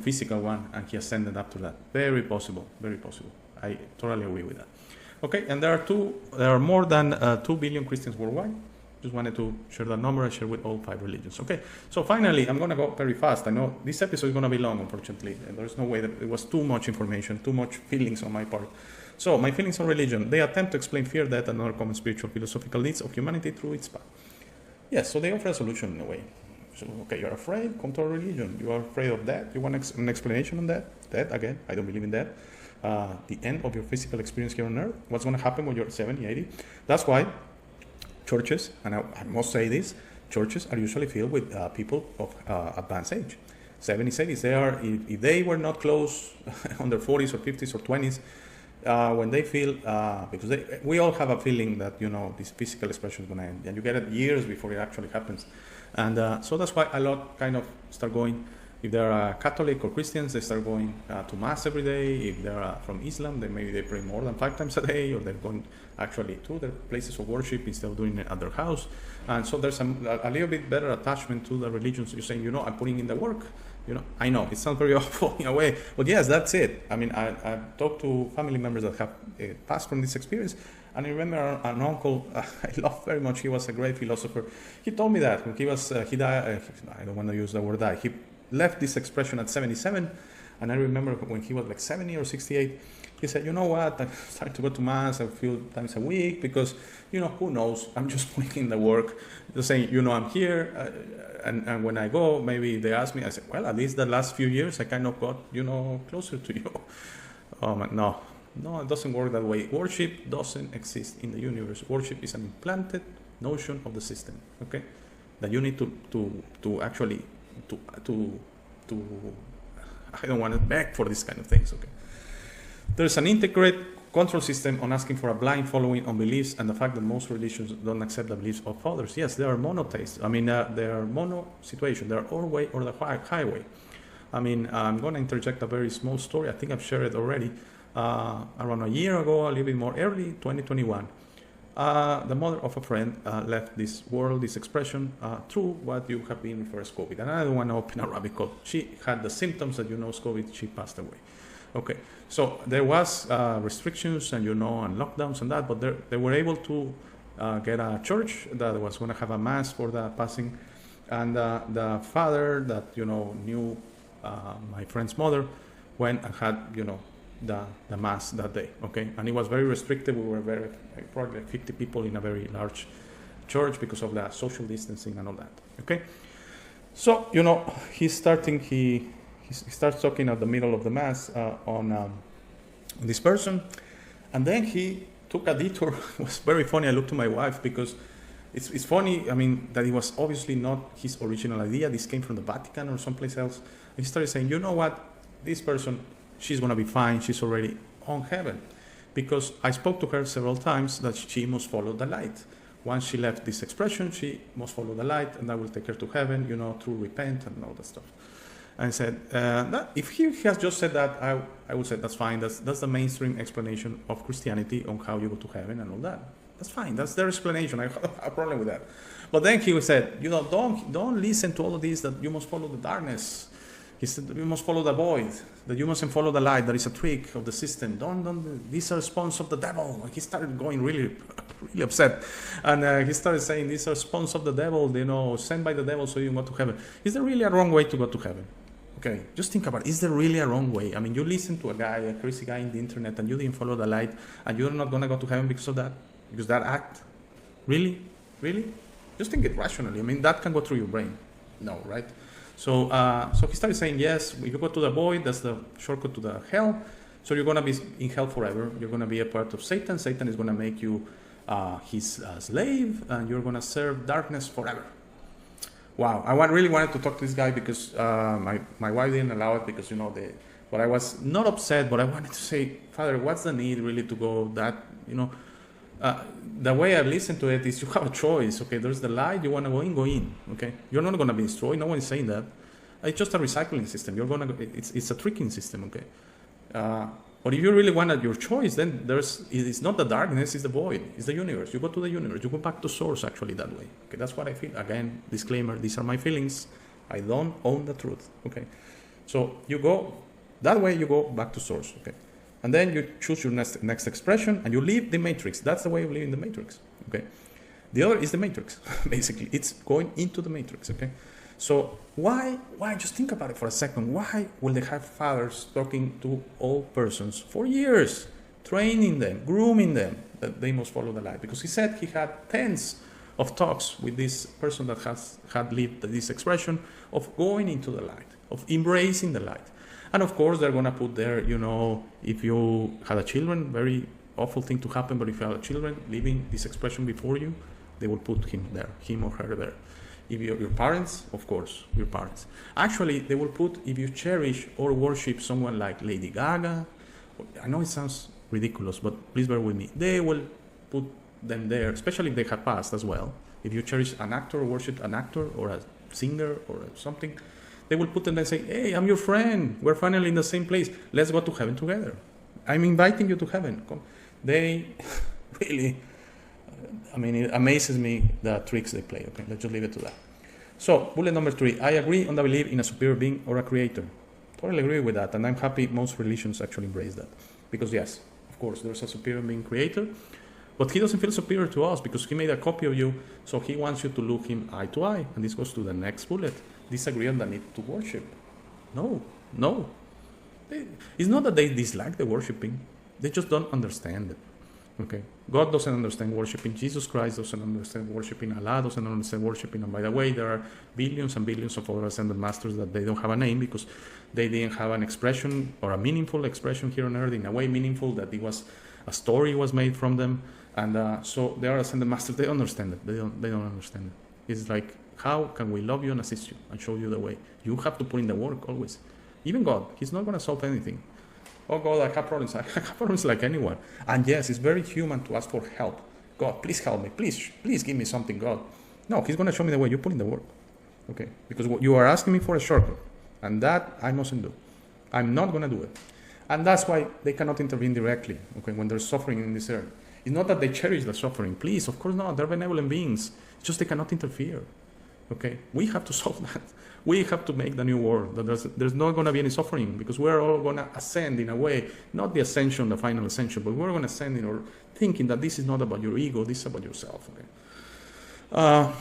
physical one, and he ascended up to that. Very possible, very possible. I totally agree with that. Okay, and there are more than 2 billion Christians worldwide. Just wanted to share that number and share with all 5 religions. Okay, so finally, I'm going to go very fast. I know this episode is going to be long, unfortunately. And there's no way that it was too much information, too much feelings on my part. So, my feelings on religion. They attempt to explain fear, death, and other common spiritual philosophical needs of humanity through its path. Yes, so they offer a solution in a way. So, okay, you're afraid, come to a religion. You are afraid of death. You want an explanation on that? Death, again, I don't believe in that. The end of your physical experience here on earth. What's going to happen when you're 70, 80? That's why churches, and I must say this, churches are usually filled with people of advanced age. 70s, 80s, if they were not close on their 40s or 50s or 20s, when they feel, because we all have a feeling that, this physical expression is going to end, and you get it years before it actually happens. And so that's why a lot kind of start going, if they're Catholic or Christians, they start going to Mass every day. If they're from Islam, then maybe they pray more than 5 times a day, or they're going actually to their places of worship instead of doing it at their house. And so there's a little bit better attachment to the religion. So you're saying, I'm putting in the work. I know it sounds very awful in a way, but yes, that's it. I mean, I've talked to family members that have passed from this experience, and I remember an uncle I love very much. He was a great philosopher. He told me that when he died. I don't want to use the word die. He left this expression at 77, and I remember when he was like 70 or 68. He said, you know what, I started to go to Mass a few times a week because, who knows, I'm just putting in the work. Just saying, I'm here, and when I go, maybe they ask me, I say, well, at least the last few years I kind of got, closer to you. No, it doesn't work that way. Worship doesn't exist in the universe. Worship is an implanted notion of the system, okay? That you need to actually, I don't want to beg for these kind of things, okay? There's an integrated control system on asking for a blind following on beliefs and the fact that most religions don't accept the beliefs of others. Yes, they are monotheists. I mean, they are mono situation. They are our way or the highway. I mean, I'm going to interject a very small story. I think I've shared it already. Around a year ago, a little bit more early, 2021, the mother of a friend left this world, this expression, through what you have been referred as COVID. And I don't want to open a rabbit hole. She had the symptoms that you know as COVID. She passed away. Okay, so there was restrictions and and lockdowns and that, but they were able to get a church that was going to have a mass for the passing, and the father that knew my friend's mother went and had the mass that day. Okay, and it was very restricted. We were probably 50 people in a very large church because of the social distancing and all that. Okay, so he starts talking at the middle of the mass on this person, and then he took a detour. It was very funny. I looked to my wife because it's funny. I mean, that it was obviously not his original idea. This came from the Vatican or someplace else. He started saying, you know what, this person, she's going to be fine. She's already on heaven. Because I spoke to her several times that she must follow the light. Once she left this expression, she must follow the light, and that will take her to heaven, through repent and all that stuff. And I said, that if he has just said that, I would say that's fine. That's the mainstream explanation of Christianity on how you go to heaven and all that. That's fine. That's their explanation. I have a problem with that. But then he said, don't listen to all of this, that you must follow the darkness. He said, you must follow the void, that you mustn't follow the light. That is a trick of the system. These are spawns of the devil. He started going really, really upset. And he started saying, these are spawns of the devil, sent by the devil so you go to heaven. Is there really a wrong way to go to heaven? Okay, just think about it. Is there really a wrong way? I mean, you listen to a crazy guy in the internet, and you didn't follow the light, and you're not going to go to heaven because of that? Because that act? Really? Really? Just think it rationally. I mean, that can go through your brain. No, right? So he started saying, yes, if you go to the void, that's the shortcut to the hell. So you're going to be in hell forever. You're going to be a part of Satan. Satan is going to make you his slave, and you're going to serve darkness forever. Wow, I really wanted to talk to this guy because my wife didn't allow it because, but I was not upset, but I wanted to say, Father, what's the need really to go that, the way I listen to it is you have a choice, okay? There's the light, you want to go in, okay? You're not going to be destroyed, no one is saying that. It's just a recycling system. It's a tricking system, okay? But if you really wanted your choice, then it's not the darkness, it's the void, it's the universe. You go to the universe, you go back to source actually that way. Okay, that's what I feel. Again, disclaimer, these are my feelings. I don't own the truth, okay? So you go, that way you go back to source, okay? And then you choose your next expression and you leave the matrix. That's the way of leaving the matrix, okay? The other is the matrix, basically. It's going into the matrix, okay? So why, just think about it for a second. Why will they have fathers talking to old persons for years, training them, grooming them, that they must follow the light? Because he said he had tens of talks with this person that had lived this expression of going into the light, of embracing the light. And of course, they're going to put there, if you had a children, very awful thing to happen, but if you had a children living this expression before you, they will put him there, him or her there. If you're your parents, of course, your parents. Actually, they will put, if you cherish or worship someone like Lady Gaga, I know it sounds ridiculous, but please bear with me. They will put them there, especially if they have passed as well. If you cherish an actor or worship an actor or a singer or something, they will put them there and say, hey, I'm your friend. We're finally in the same place. Let's go to heaven together. I'm inviting you to heaven. Come. They really... it amazes me the tricks they play. Okay, let's just leave it to that. So, bullet number 3. I agree on the belief in a superior being or a creator. Totally agree with that, and I'm happy most religions actually embrace that. Because yes, of course, there's a superior being creator, but he doesn't feel superior to us because he made a copy of you, so he wants you to look him eye to eye. And this goes to the next bullet. Disagree on the need to worship. No. It's not that they dislike the worshiping. They just don't understand it. Okay, God doesn't understand worshiping. Jesus Christ doesn't understand worshiping. Allah doesn't understand worshiping. And by the way, there are billions and billions of other ascended masters that they don't have a name because they didn't have an expression or a meaningful expression here on earth, in a way meaningful that it was a story was made from them. And so they are ascended masters. They understand it. They don't understand it. It's like, how can we love you and assist you and show you the way? You have to put in the work always. Even God, He's not going to solve anything. Oh God, I have problems. I have problems like anyone. And yes, it's very human to ask for help. God, please help me. Please give me something, God. No, he's going to show me the way. You put in the work. Okay? Because what you are asking me for a shortcut. And that I mustn't do. I'm not going to do it. And that's why they cannot intervene directly, okay, when there's suffering in this earth. It's not that they cherish the suffering. Please, of course not. They're benevolent beings. It's just they cannot interfere. Okay? We have to solve that. We have to make the new world. That there's not going to be any suffering because we're all going to ascend in a way, not the ascension, the final ascension, but we're going to ascend in our thinking that this is not about your ego, this is about yourself. Okay?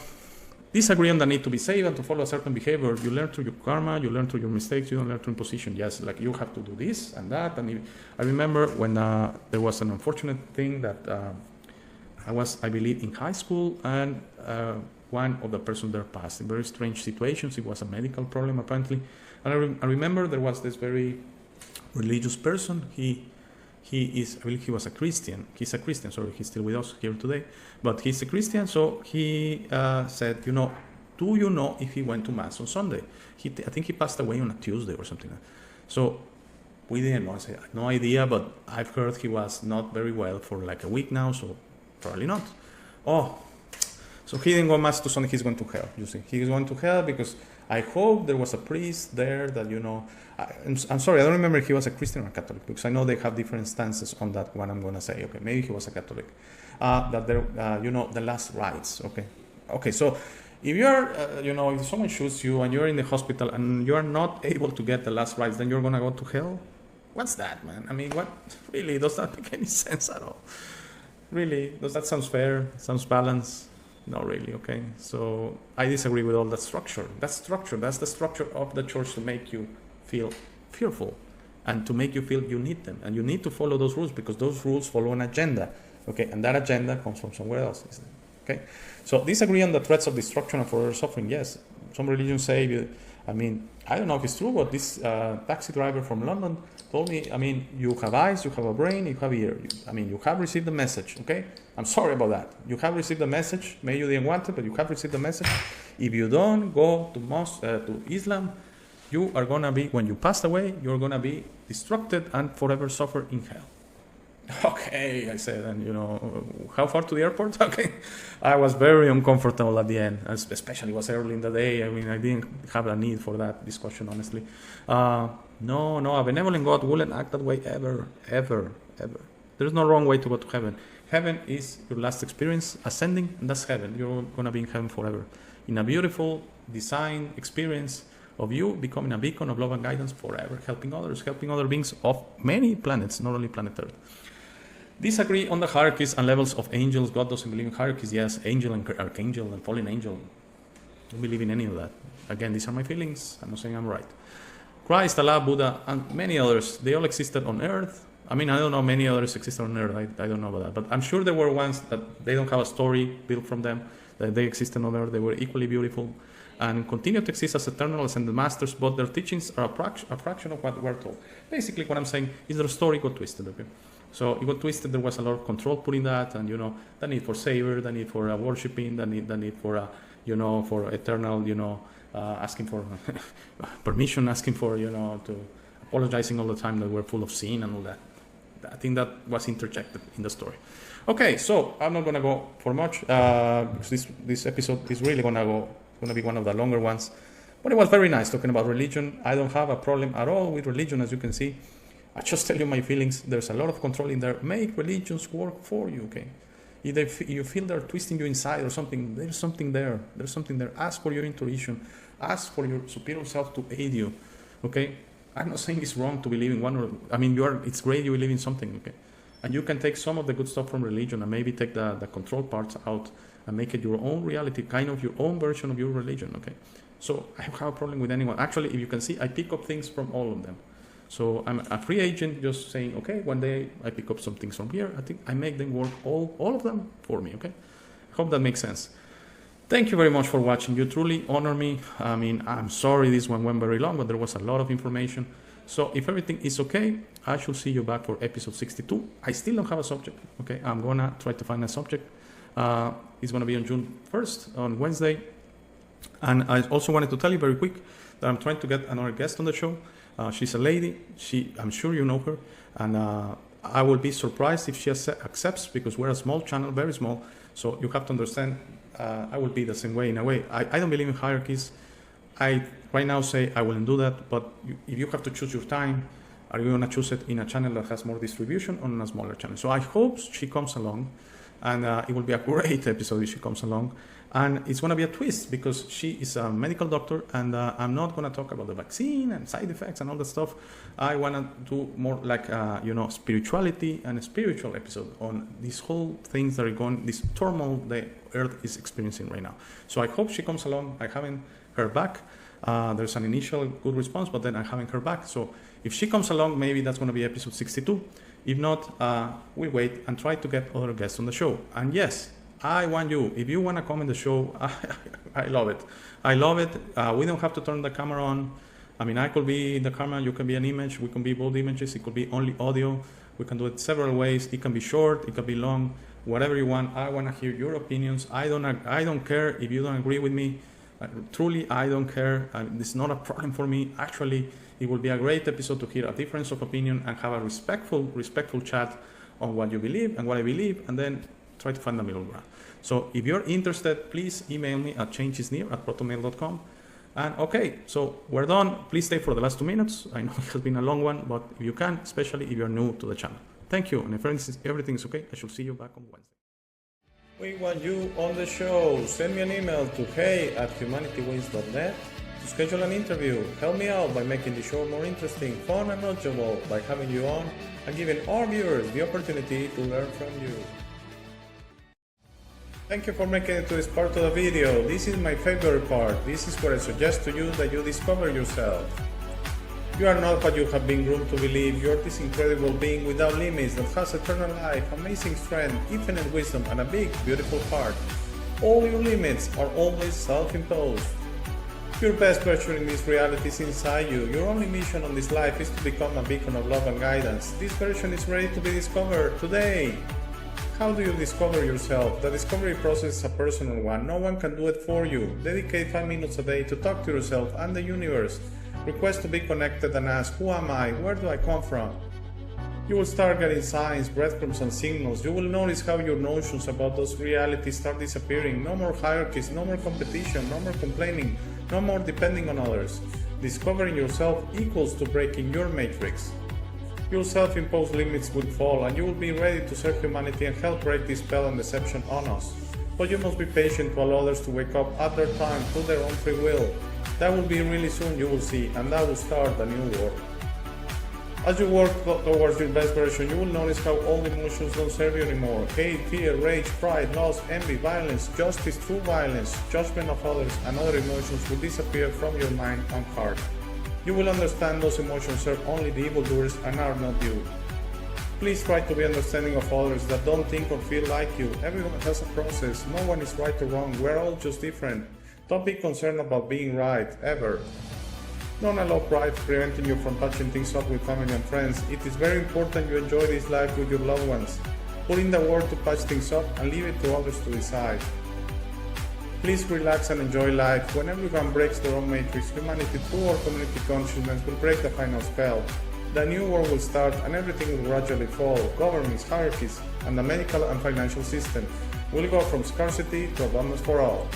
Disagree on the need to be saved and to follow a certain behavior. You learn through your karma, you learn through your mistakes, you don't learn through imposition. Yes, like you have to do this and that. And I remember when there was an unfortunate thing that I believe, in high school, and one of the persons there passed in very strange situations. It was a medical problem, apparently. And I remember there was this very religious person. He was a Christian. He's a Christian. Sorry, he's still with us here today. But he's a Christian, so he said, do you know if he went to Mass on Sunday? I think he passed away on a Tuesday or something. So we didn't know. I said, no idea, but I've heard he was not very well for like a week now, so probably not. Oh, so he didn't go Mass to Sunday. He's going to hell, you see. He's going to hell because I hope there was a priest there that, I'm sorry, I don't remember if he was a Christian or a Catholic, because I know they have different stances on that one I'm going to say. Okay, maybe he was a Catholic. That there, the last rites. Okay, so if you're, if someone shoots you and you're in the hospital and you're not able to get the last rites, then you're going to go to hell? What's that, man? I mean, what? Really, does that make any sense at all? Really, does that sound fair? Sounds balanced? Not really, okay? So I disagree with all that structure. That's the structure of the church to make you feel fearful and to make you feel you need them. And you need to follow those rules because those rules follow an agenda, okay? And that agenda comes from somewhere else, okay? So disagree on the threats of destruction and further suffering. Yes, some religions say, I don't know if it's true, but this taxi driver from London told me, you have eyes, you have a brain, you have ear. You have received the message, okay? I'm sorry about that. You have received the message. Maybe you didn't want it, but you have received the message. If you don't go to Islam, you are going to be, when you pass away, you're going to be destructed and forever suffer in hell. Okay, I said, and how far to the airport? Okay. I was very uncomfortable at the end, especially it was early in the day. I didn't have a need for that discussion, honestly. No, a benevolent God wouldn't act that way ever. There's no wrong way to go to heaven. Heaven is your last experience, ascending, and that's heaven. You're going to be in heaven forever. In a beautiful design experience of you becoming a beacon of love and guidance forever, helping others, helping other beings of many planets, not only planet Earth. Disagree on the hierarchies and levels of angels. God doesn't believe in hierarchies. Yes, angel and archangel and fallen angel. Don't believe in any of that. Again, these are my feelings. I'm not saying I'm right. Christ, Allah, Buddha, and many others, they all existed on Earth. I don't know, many others existed on Earth. I don't know about that. But I'm sure there were ones that they don't have a story built from them, that they existed on Earth. They were equally beautiful and continue to exist as eternal ascended masters, but their teachings are a fraction of what we're told. Basically, what I'm saying is their story got twisted, okay? So it got twisted. There was a lot of control put in that, and the need for savor, the need for worshiping, the need for for eternal, asking for permission, asking for to apologizing all the time that we're full of sin and all that. I think that was interjected in the story. Okay, so I'm not gonna go for much because this episode is really gonna be one of the longer ones. But it was very nice talking about religion. I don't have a problem at all with religion, as you can see. I just tell you my feelings. There's a lot of control in there. Make religions work for you, okay? If you feel they're twisting you inside or something, there's something there. There's something there. Ask for your intuition. Ask for your superior self to aid you, okay? I'm not saying it's wrong to believe in one or, it's great you believe in something, okay? And you can take some of the good stuff from religion and maybe take the control parts out and make it your own reality, kind of your own version of your religion, okay? So I don't have a problem with anyone. Actually, if you can see, I pick up things from all of them. So I'm a free agent just saying, okay, one day I pick up some things from here. I think I make them work, all of them for me, okay? I hope that makes sense. Thank you very much for watching. You truly honor me. I'm sorry this one went very long, but there was a lot of information. So if everything is okay, I shall see you back for episode 62. I still don't have a subject, okay? I'm going to try to find a subject. It's going to be on June 1st, on Wednesday. And I also wanted to tell you very quick that I'm trying to get another guest on the show. She's a lady. I'm sure you know her, and I will be surprised if she accepts, because we're a small channel, very small. So you have to understand, I will be the same way in a way. I don't believe in hierarchies. I right now say I wouldn't do that, but if you have to choose your time, are you going to choose it in a channel that has more distribution or in a smaller channel? So I hope she comes along, and it will be a great episode if she comes along. And it's going to be a twist, because she is a medical doctor, and I'm not going to talk about the vaccine and side effects and all that stuff. I want to do more like, spirituality and a spiritual episode on these whole things that are going, this turmoil the Earth is experiencing right now. So I hope she comes along. I haven't heard back. There's an initial good response, but then I haven't heard back. So if she comes along, maybe that's going to be episode 62. If not, we wait and try to get other guests on the show. And yes, I want you, if you want to come in the show, I love it. I love it. We don't have to turn the camera on. I mean, I could be the camera, you can be an image, we can be both images, it could be only audio. We can do it several ways. It can be short, it can be long, whatever you want. I want to hear your opinions. I don't care if you don't agree with me. Truly, I don't care. It's not a problem for me. Actually, it will be a great episode to hear a difference of opinion and have a respectful chat on what you believe and what I believe, and then try to find the middle ground. So if you're interested, please email me at changeisnear@protonmail.com. And okay, so we're done. Please stay for the last 2 minutes. I know it has been a long one, but if you can, especially if you're new to the channel. Thank you. And if everything is okay, I shall see you back on Wednesday. We want you on the show. Send me an email to hey@humanitywins.net to schedule an interview. Help me out by making the show more interesting, fun, and knowledgeable by having you on and giving our viewers the opportunity to learn from you. Thank you for making it to this part of the video. This is my favorite part. This is where I suggest to you that you discover yourself. You are not what you have been groomed to believe. You are this incredible being without limits that has eternal life, amazing strength, infinite wisdom, and a big, beautiful heart. All your limits are always self-imposed. Your best version in this reality is inside you. Your only mission on this life is to become a beacon of love and guidance. This version is ready to be discovered today. How do you discover yourself? The discovery process is a personal one. No one can do it for you. Dedicate 5 minutes a day to talk to yourself and the universe. Request to be connected and ask, who am I? Where do I come from? You will start getting signs, breadcrumbs, and signals. You will notice how your notions about those realities start disappearing. No more hierarchies, no more competition, no more complaining, no more depending on others. Discovering yourself equals to breaking your matrix. Your self-imposed limits will fall, and you will be ready to serve humanity and help break this spell and deception on us. But you must be patient to allow others to wake up at their time, through their own free will. That will be really soon, you will see, and that will start a new world. As you work towards your best version, you will notice how all emotions don't serve you anymore. Hate, fear, rage, pride, loss, envy, violence, justice, true violence, judgment of others, and other emotions will disappear from your mind and heart. You will understand those emotions serve only the evildoers and are not you. Please try to be understanding of others that don't think or feel like you. Everyone has a process. No one is right or wrong. We're all just different. Don't be concerned about being right, ever. Don't allow pride preventing you from touching things up with family and friends. It is very important you enjoy this life with your loved ones. Put in the work to patch things up and leave it to others to decide. Please relax and enjoy life. When everyone breaks their own matrix, humanity through our community consciousness will break the final spell. The new world will start and everything will gradually fall. Governments, hierarchies, and the medical and financial system will go from scarcity to abundance for all.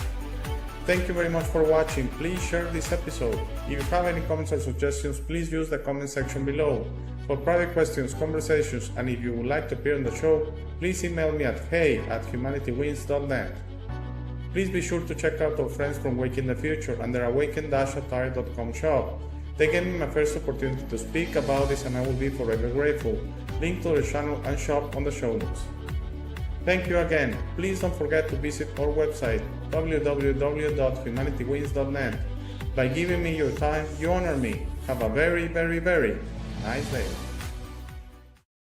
Thank you very much for watching. Please share this episode. If you have any comments or suggestions, please use the comment section below. For private questions, conversations, and if you would like to appear on the show, please email me at hey@humanitywins.net. Please be sure to check out our friends from Waking the Future and their awaken-attire.com shop. They gave me my first opportunity to speak about this and I will be forever grateful. Link to their channel and shop on the show notes. Thank you again. Please don't forget to visit our website www.humanitywins.net. By giving me your time, you honor me. Have a very, very, very nice day.